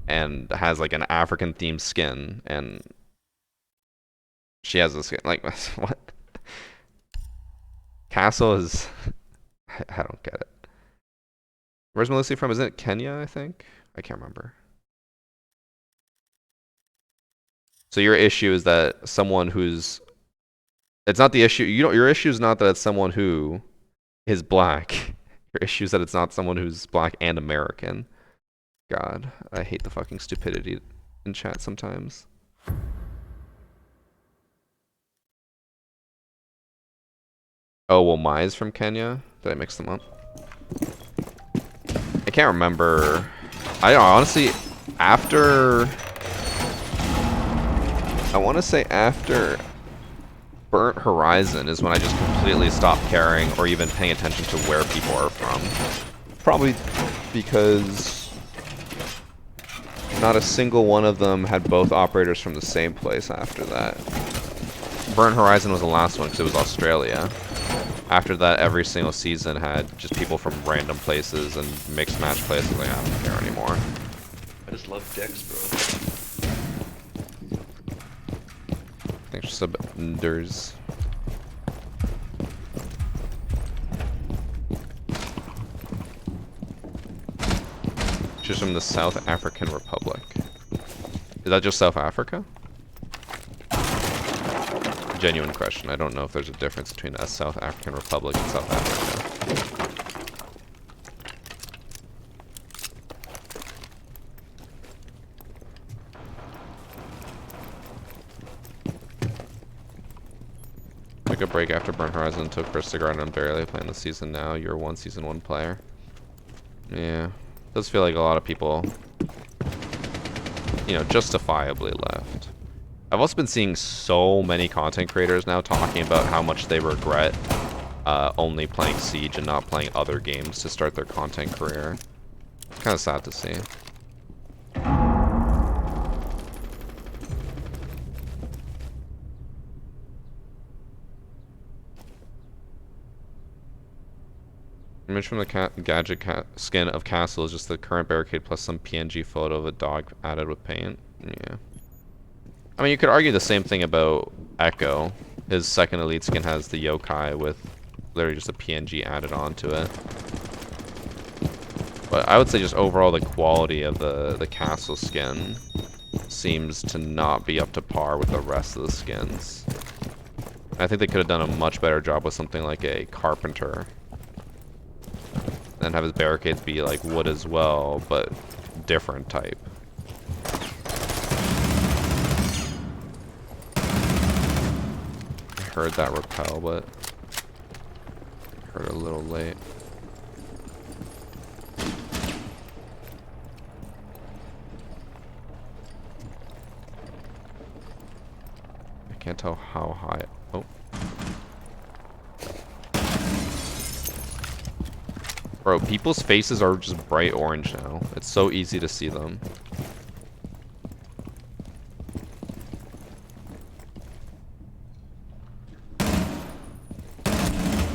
Speaker 1: and has like an African themed skin, and she has a skin like what? Castle is I don't get it. Where's Malusi from? Isn't it Kenya, I think? I can't remember. So your issue is that someone who's it's not the issue. You don't. Your issue is not that it's someone who is black. Your issue is that it's not someone who's black and American. God, I hate the fucking stupidity in chat sometimes. Oh, well, Mai's from Kenya? Did I mix them up? I can't remember. I don't know, honestly, after... I want to say after Burnt Horizon is when I just completely stopped caring or even paying attention to where people are from. Probably because not a single one of them had both operators from the same place after that. Burnt Horizon was the last one because it was Australia. After that, every single season had just people from random places and mixed match places. Like, I don't care anymore.
Speaker 2: I just love Dex, bro.
Speaker 1: Thanks for subenders. She's from the South African Republic. Is that just South Africa? Genuine question. I don't know if there's a difference between a South African Republic and South Africa. Took a break after Burnt Horizon, took for a cigarette, and I'm barely playing the season now. You're one season 1 player. Yeah. Does feel like a lot of people, you know, justifiably left. I've also been seeing so many content creators now talking about how much they regret only playing Siege and not playing other games to start their content career. It's kind of sad to see. Image from the gadget skin of Castle is just the current barricade plus some PNG photo of a dog added with paint. Yeah. I mean, you could argue the same thing about Echo. His second elite skin has the yokai with literally just a PNG added onto it. But I would say just overall the quality of the Castle skin seems to not be up to par with the rest of the skins. I think they could have done a much better job with something like a Carpenter. And have his barricades be like wood as well, but different type. I heard that repel, but heard it a little late. I can't tell how high. Oh. Bro, people's faces are just bright orange now. It's so easy to see them.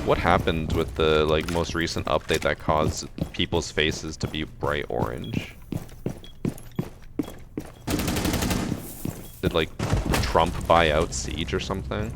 Speaker 1: What happened with the like most recent update that caused people's faces to be bright orange? Did like Trump buy out Siege or something?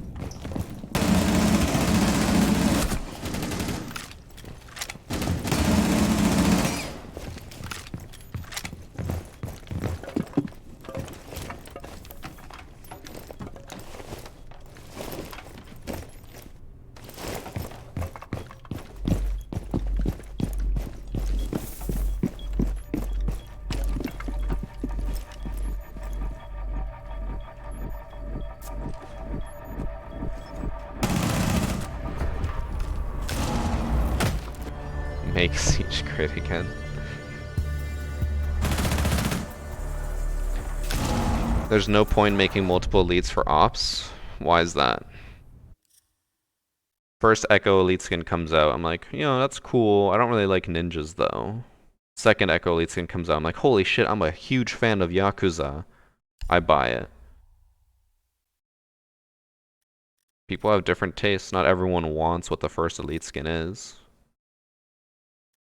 Speaker 1: Make Siege great again. There's no point making multiple elites for ops. Why is that? First Echo Elite skin comes out, I'm like, you know, that's cool. I don't really like ninjas though. Second Echo Elite skin comes out, I'm like, holy shit, I'm a huge fan of Yakuza. I buy it. People have different tastes. Not everyone wants what the first Elite skin is.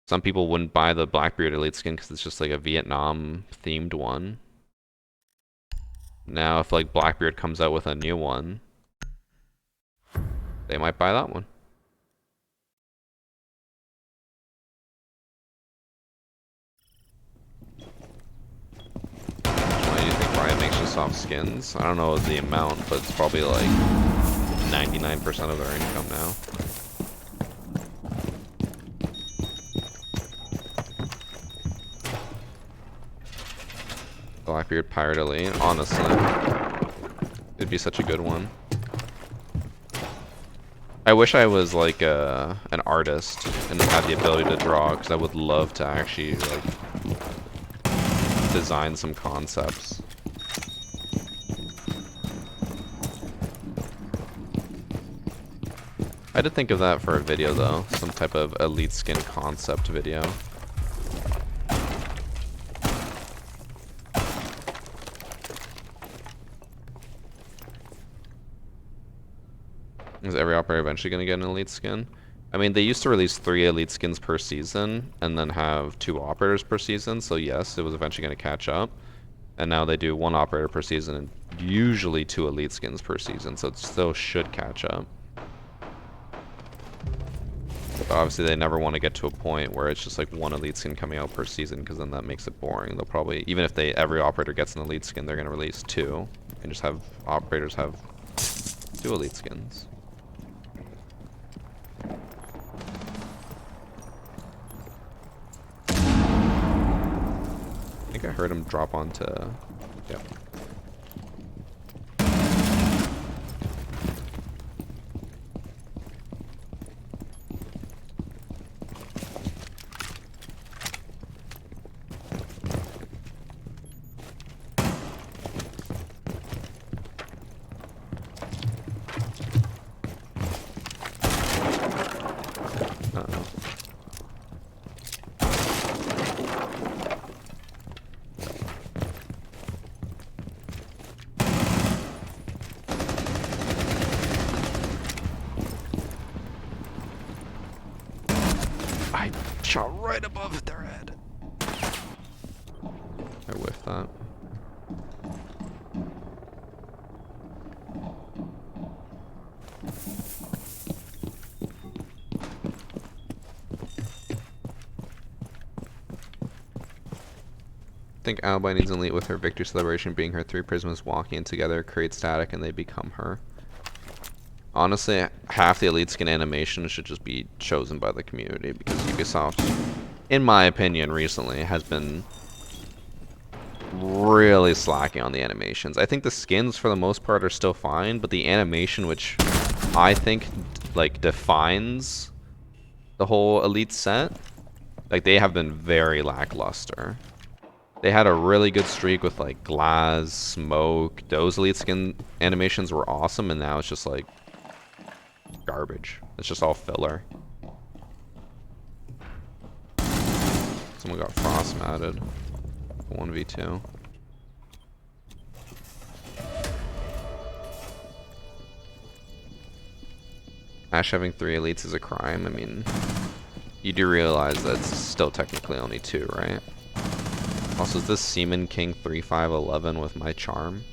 Speaker 1: Some people wouldn't buy the Blackbeard Elite skin because it's just like a Vietnam themed one. Now if like Blackbeard comes out with a new one, they might buy that one. Why do you think Riot makes just off skins? I don't know the amount, but it's probably like 99% of their income now. Blackbeard Pirate Elite, honestly. It'd be such a good one. I wish I was like an artist and had the ability to draw, because I would love to actually like design some concepts. I did think of that for a video though, some type of elite skin concept video. Is every operator eventually going to get an elite skin? I mean, they used to release 3 elite skins per season and then have 2 operators per season, so yes, it was eventually going to catch up. And now they do 1 operator per season and usually 2 elite skins per season, so it still should catch up. But obviously they never want to get to a point where it's just like 1 elite skin coming out per season, because then that makes it boring. They'll probably, even if every operator gets an elite skin, they're going to release 2 and just have operators have 2 elite skins. I think I heard him drop onto... Yep. I shot right above their head. I whiffed that. I think Albi needs an elite with her victory celebration being her 3 prismas walking together, create static, and they become her. Honestly, half the elite skin animation should just be chosen by the community, because Ubisoft, in my opinion, recently has been really slacking on the animations. I think the skins for the most part are still fine, but the animation, which I think like defines the whole elite set, like they have been very lackluster. They had a really good streak with like Glass, Smoke, those elite skin animations were awesome, and now it's just like garbage. It's just all filler. Someone got frost matted. 1v2. Ash having 3 elites is a crime. I mean, you do realize that's still technically only 2, right? Also, is this Seaman King 3511 with my charm?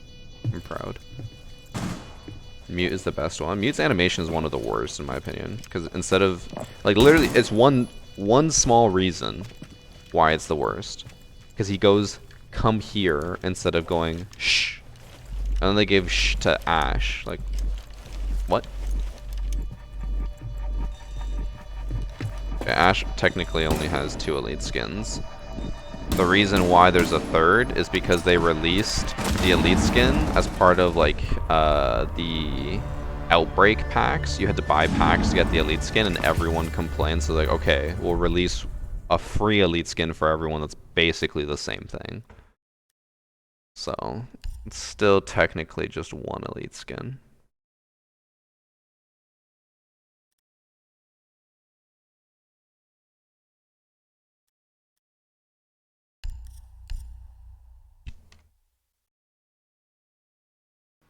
Speaker 1: I'm proud. Mute is the best one. Mute's animation is one of the worst in my opinion, because instead of like literally, it's one small reason why it's the worst, because he goes come here instead of going shh, and then they gave shh to Ash. Like, what? Okay, Ash technically only has 2 elite skins. The reason why there's a 3rd is because they released the elite skin as part of like the outbreak packs. You had to buy packs to get the elite skin, and everyone complained. So like, okay, we'll release a free elite skin for everyone that's basically the same thing. So it's still technically just 1 elite skin.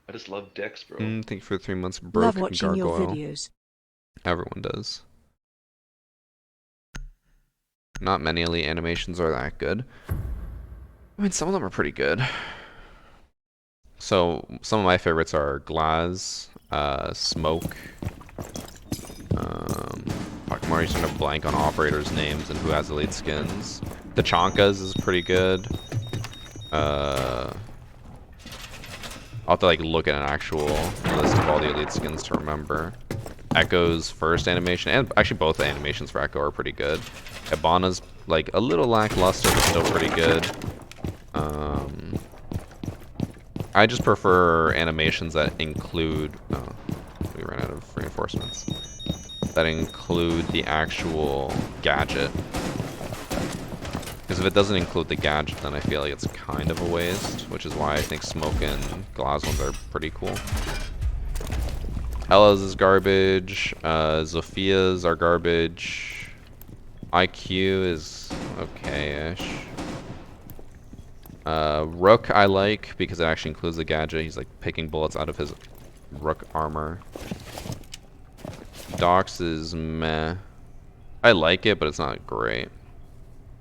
Speaker 2: I just love Dex, bro.
Speaker 1: Thank you for the 3 months.
Speaker 3: Love
Speaker 1: Broke
Speaker 3: watching your
Speaker 1: gargoyle.
Speaker 3: videos.
Speaker 1: Everyone does. Not many elite animations are that good. I mean, some of them are pretty good. So some of my favorites are Glaz, Smoke. Fuck, I'm already starting to blank on operators' names and who has elite skins. Tachanka's is pretty good. I'll have to like look at an actual list of all the elite skins to remember. Echo's first animation, and actually both the animations for Echo are pretty good. Ebana's like a little lackluster, but still pretty good. I just prefer animations that include. Oh, we ran out of reinforcements. That include the actual gadget. Because if it doesn't include the gadget, then I feel like it's kind of a waste, which is why I think Smoke and Glass ones are pretty cool. Ella's is garbage. Zophia's are garbage. IQ is okay-ish. Rook I like because it actually includes the gadget. He's like picking bullets out of his Rook armor. Dox is meh. I like it, but it's not great.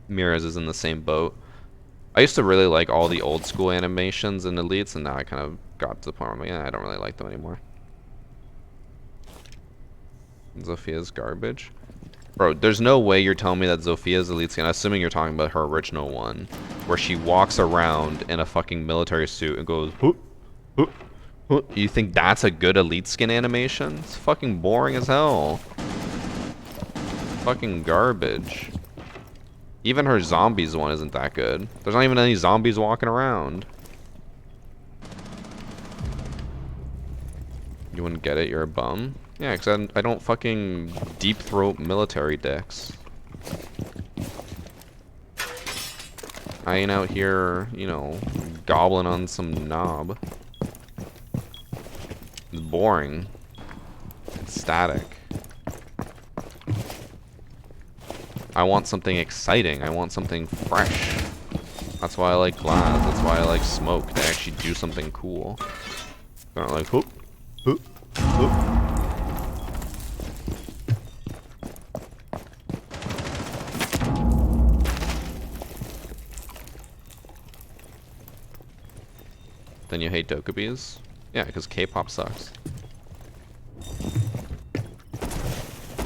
Speaker 1: Mirrors is in the same boat. I used to really like all the old school animations and elites, and now I kind of got to the point where I'm like, I don't really like them anymore. Zophia's garbage. Bro, there's no way you're telling me that Zophia's elite skin, assuming you're talking about her original one, where she walks around in a fucking military suit and goes, hoop, hoop, hoop. You think that's a good elite skin animation? It's fucking boring as hell. Fucking garbage. Even her zombies one isn't that good. There's not even any zombies walking around. You wouldn't get it, you're a bum? Yeah, because I don't fucking deep throat military decks. I ain't out here, you know, gobbling on some knob. It's boring. It's static. I want something exciting. I want something fresh. That's why I like Glass. That's why I like Smoke. They actually do something cool. They're not like, whoop, whoop, whoop. Then you hate Dokkaebis? Yeah, because K-pop sucks.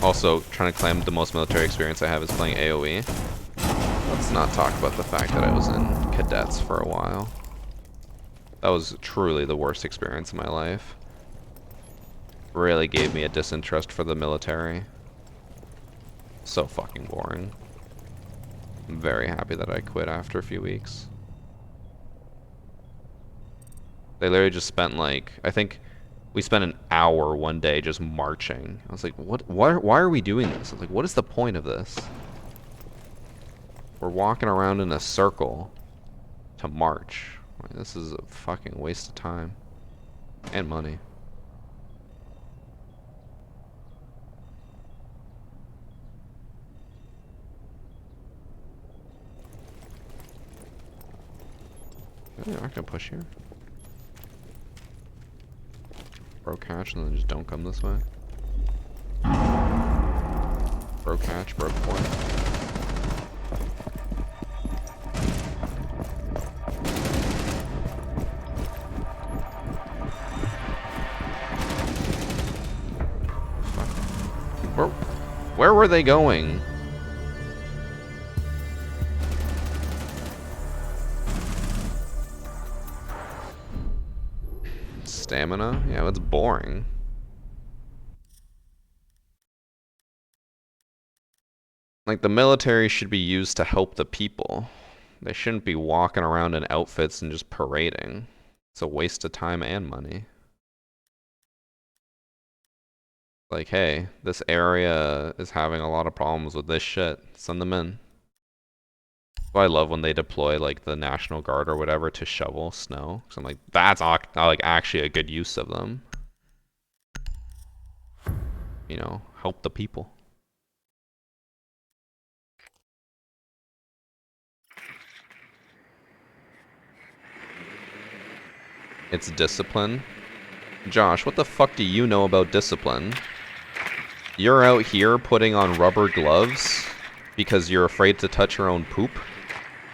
Speaker 1: Also, trying to claim the most military experience I have is playing AoE. Let's not talk about the fact that I was in cadets for a while. That was truly the worst experience of my life. Really gave me a disinterest for the military. So fucking boring. I'm very happy that I quit after a few weeks. They literally just spent like, I think we spent an hour one day just marching. I was like, why are we doing this? I was like, what is the point of this? We're walking around in a circle to march. Like, this is a fucking waste of time and money. They're not gonna push here. Bro catch and then just don't come this way. Broke hatch, broke point. Where were they going? Stamina? Yeah, it's boring. Like, the military should be used to help the people. They shouldn't be walking around in outfits and just parading. It's a waste of time and money. Like, hey, this area is having a lot of problems with this shit. Send them in. So I love when they deploy, like, the National Guard or whatever to shovel snow. So I'm like, that's like actually a good use of them. You know, help the people. It's discipline. Josh, what the fuck do you know about discipline? You're out here putting on rubber gloves because you're afraid to touch your own poop.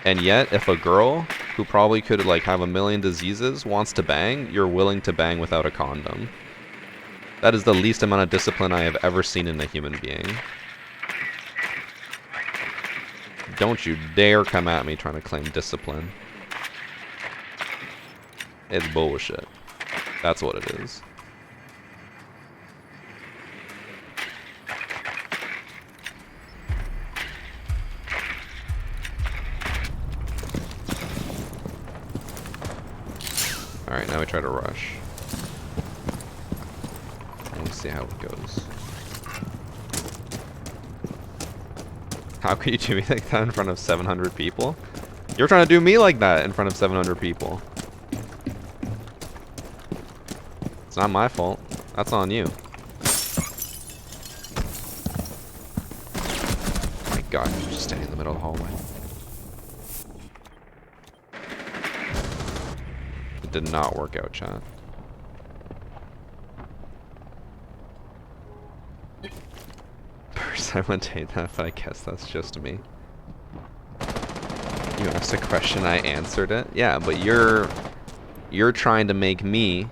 Speaker 1: And yet, if a girl who probably could like have a million diseases wants to bang, you're willing to bang without a condom. That is the least amount of discipline I have ever seen in a human being. Don't you dare come at me trying to claim discipline. It's bullshit. That's what it is. Alright, now we try to rush. And we'll see how it goes. How could you do me like that in front of 700 people? You're trying to do me like that in front of 700 people. It's not my fault. That's on you. Oh my god, you're just standing in the middle of the hallway. It did not work out, chat. First I would hate that, but I guess that's just me. You asked a question, I answered it. Yeah, but you're trying to make me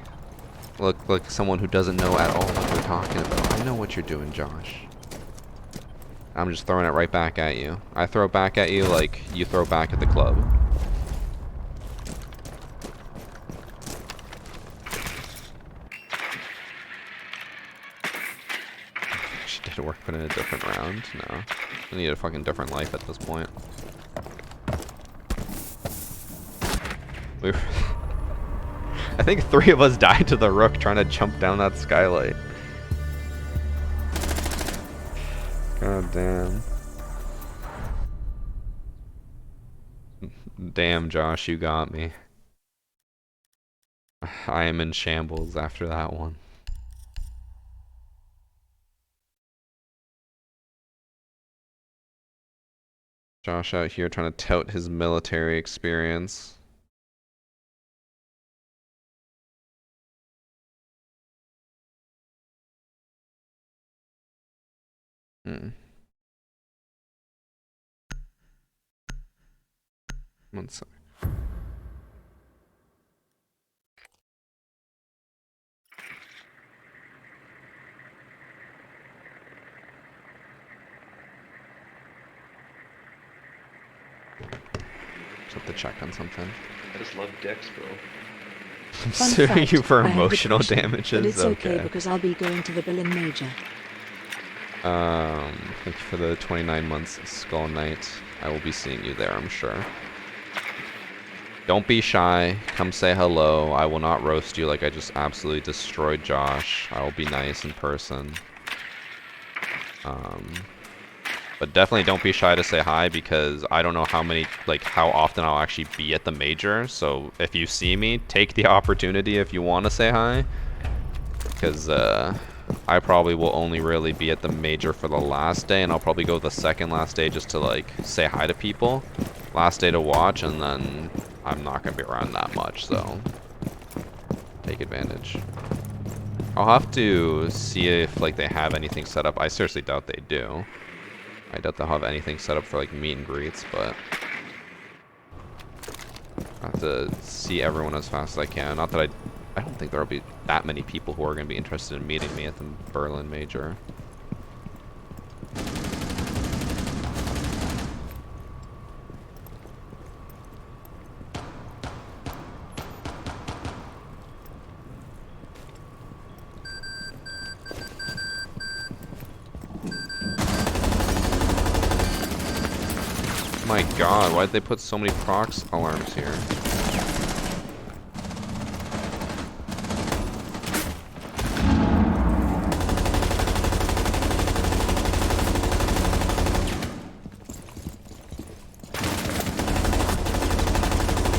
Speaker 1: look like someone who doesn't know at all what you're talking about. I know what you're doing, Josh. I'm just throwing it right back at you. I throw it back at you like you throw back at the club. She did work, but in a different round. No. I need a fucking different life at this point. We were I think 3 of us died to the rook trying to jump down that skylight. God damn. Damn, Josh, you got me. I am in shambles after that one. Josh out here trying to tout his military experience. One sec. Just have to check on something.
Speaker 2: I just love Dex, bro.
Speaker 1: I'm
Speaker 3: Fun
Speaker 1: suing
Speaker 3: fact,
Speaker 1: you for
Speaker 3: I have
Speaker 1: emotional
Speaker 3: depression,
Speaker 1: damages.
Speaker 3: But it's okay
Speaker 1: Okay.
Speaker 3: because I'll be going to the Berlin Major.
Speaker 1: Thank you for the 29 months Skull Knight. I will be seeing you there, I'm sure. Don't be shy. Come say hello. I will not roast you like I just absolutely destroyed Josh. I will be nice in person. But definitely don't be shy to say hi because I don't know how often I'll actually be at the major. So if you see me, take the opportunity if you want to say hi. Because I probably will only really be at the major for the last day, and I'll probably go the second last day just to like say hi to people. Last day to watch, and then I'm not going to be around that much, so take advantage. I'll have to see if like they have anything set up. I seriously doubt they do. I doubt they'll have anything set up for like meet and greets, but I have to see everyone as fast as I can. Not that I don't think there'll be that many people who are going to be interested in meeting me at the Berlin Major. My god, why'd they put so many prox alarms here?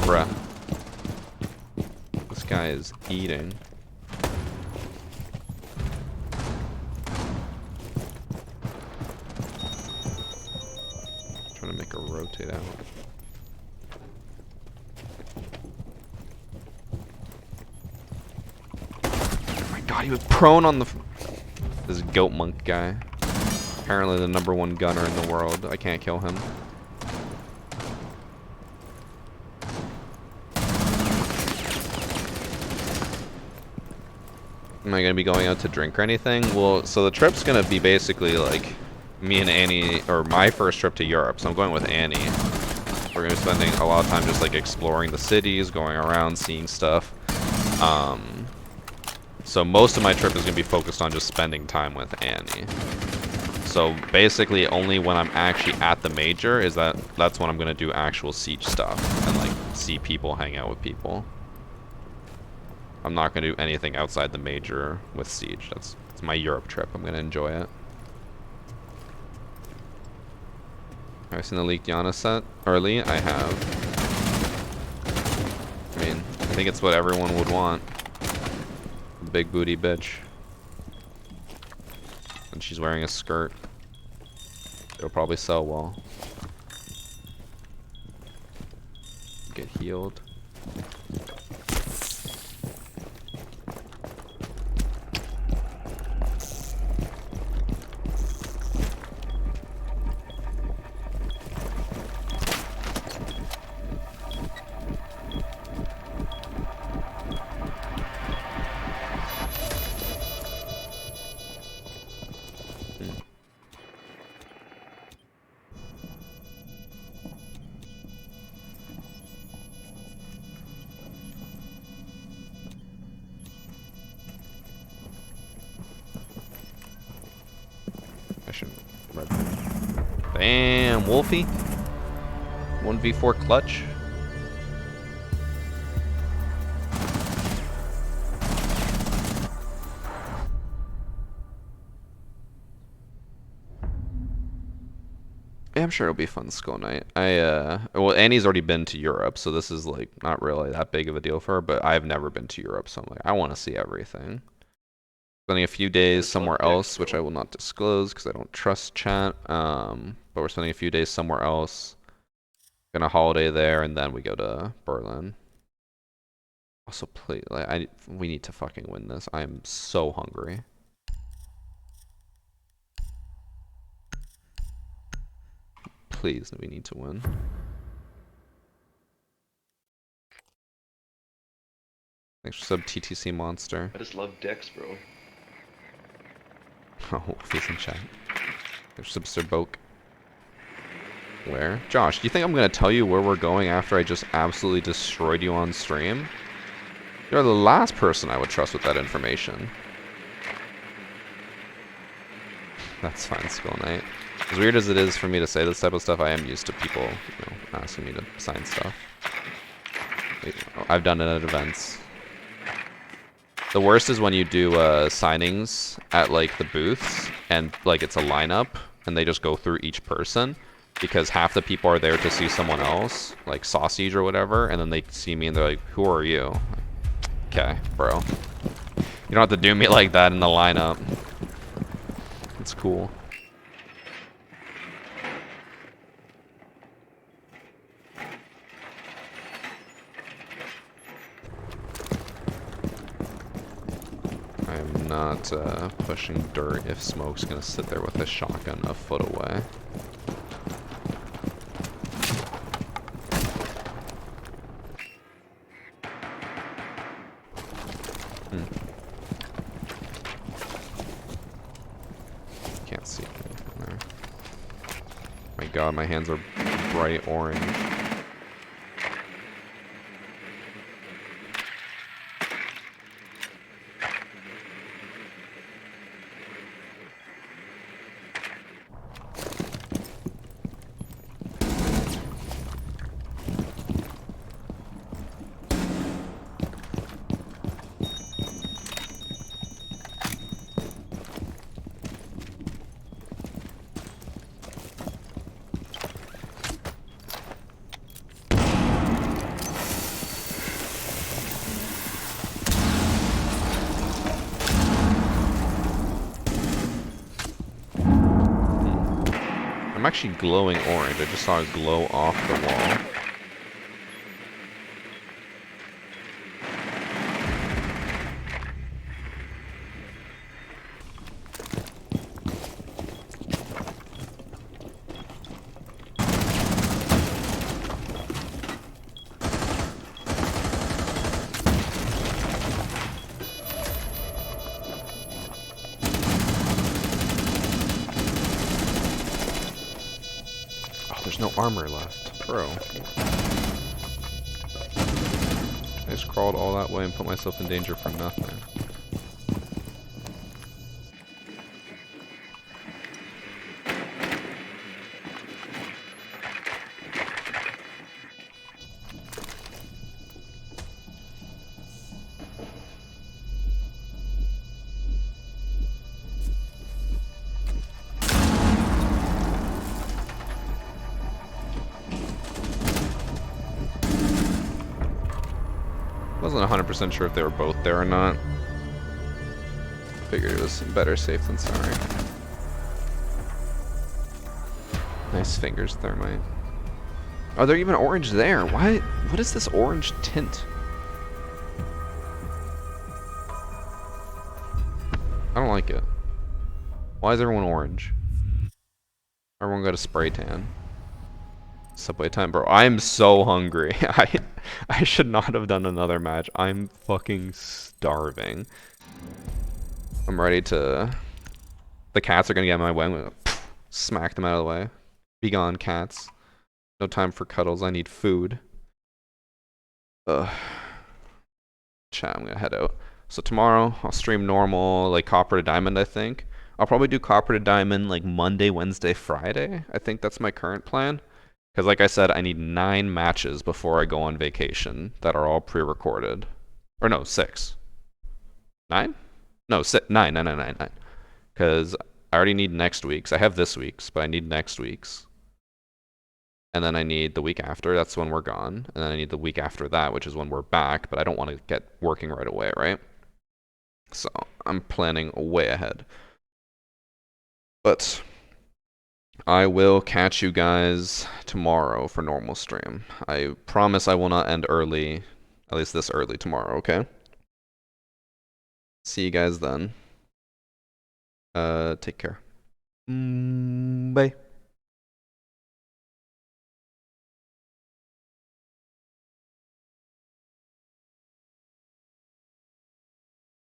Speaker 1: Bruh. This guy is eating. Trying to make her rotate out. Oh my god, he was prone on the... This goat monk guy. Apparently the #1 gunner in the world. I can't kill him. Am I gonna be going out to drink or anything? Well, so the trip's gonna be basically like me and Annie, or my first trip to Europe, so I'm going with Annie. We're gonna be spending a lot of time just like exploring the cities, going around, seeing stuff. So most of my trip is gonna be focused on just spending time with Annie. So basically only when I'm actually at the major is that's when I'm gonna do actual Siege stuff and like see people, hang out with people. I'm not going to do anything outside the major with Siege. It's my Europe trip. I'm going to enjoy it. Have I seen the leaked Yana set early? I have. I mean, I think it's what everyone would want. Big booty bitch. And she's wearing a skirt. It'll probably sell well. Get healed. Damn, Wolfie. 1v4 clutch. Yeah, I'm sure it'll be a fun skull night. Well, Annie's already been to Europe, so this is like not really that big of a deal for her, but I've never been to Europe, so I'm like, I want to see everything. Spending a few days somewhere else, which I will not disclose because I don't trust chat. But we're spending a few days somewhere else. Gonna holiday there, and then we go to Berlin. Also, please, like, we need to fucking win this. I am so hungry. Please, we need to win. Thanks for sub TTC Monster.
Speaker 2: I just love Dex, bro.
Speaker 1: Oh, he's in chat. There's sub Sir Boke. Where? Josh, do you think I'm gonna tell you where we're going after I just absolutely destroyed you on stream? You're the last person I would trust with that information. That's fine, Skull Knight. As weird as it is for me to say this type of stuff, I am used to people, asking me to sign stuff. I've done it at events. The worst is when you do signings at like the booths and like it's a lineup and they just go through each person because half the people are there to see someone else, like Sausage or whatever, and then they see me and they're like, "Who are you?" Okay, bro. You don't have to do me like that in the lineup. It's cool. I am not not pushing dirt if Smoke's gonna sit there with a shotgun a foot away. Can't see anything there. My god, my hands are bright orange. I'm actually glowing orange. I just saw it glow off the wall. There's no armor left, bro. I just crawled all that way and put myself in danger for nothing. Wasn't 100% sure if they were both there or not. Figured it was better safe than sorry. Nice fingers, Thermite. Are there even orange there? Why? What is this orange tint? I don't like it. Why is everyone orange? Everyone got a spray tan. Subway time, bro. I am so hungry. I should not have done another match. I'm fucking starving. I'm ready to... The cats are gonna get in my way. I'm gonna smack them out of the way. Be gone, cats. No time for cuddles. I need food. Ugh. Chat, I'm gonna head out. So tomorrow, I'll stream normal, like Copper to Diamond, I think. I'll probably do Copper to Diamond like Monday, Wednesday, Friday. I think that's my current plan. Because like I said, I need 9 matches before I go on vacation that are all pre-recorded. Or no, 6. 9? No, 9. Because I already need next week's. I have this week's, but I need next week's. And then I need the week after, that's when we're gone. And then I need the week after that, which is when we're back, but I don't want to get working right away, right? So I'm planning way ahead. But I will catch you guys tomorrow for normal stream. I promise I will not end early, at least this early tomorrow, okay? See you guys then. Take care. Bye.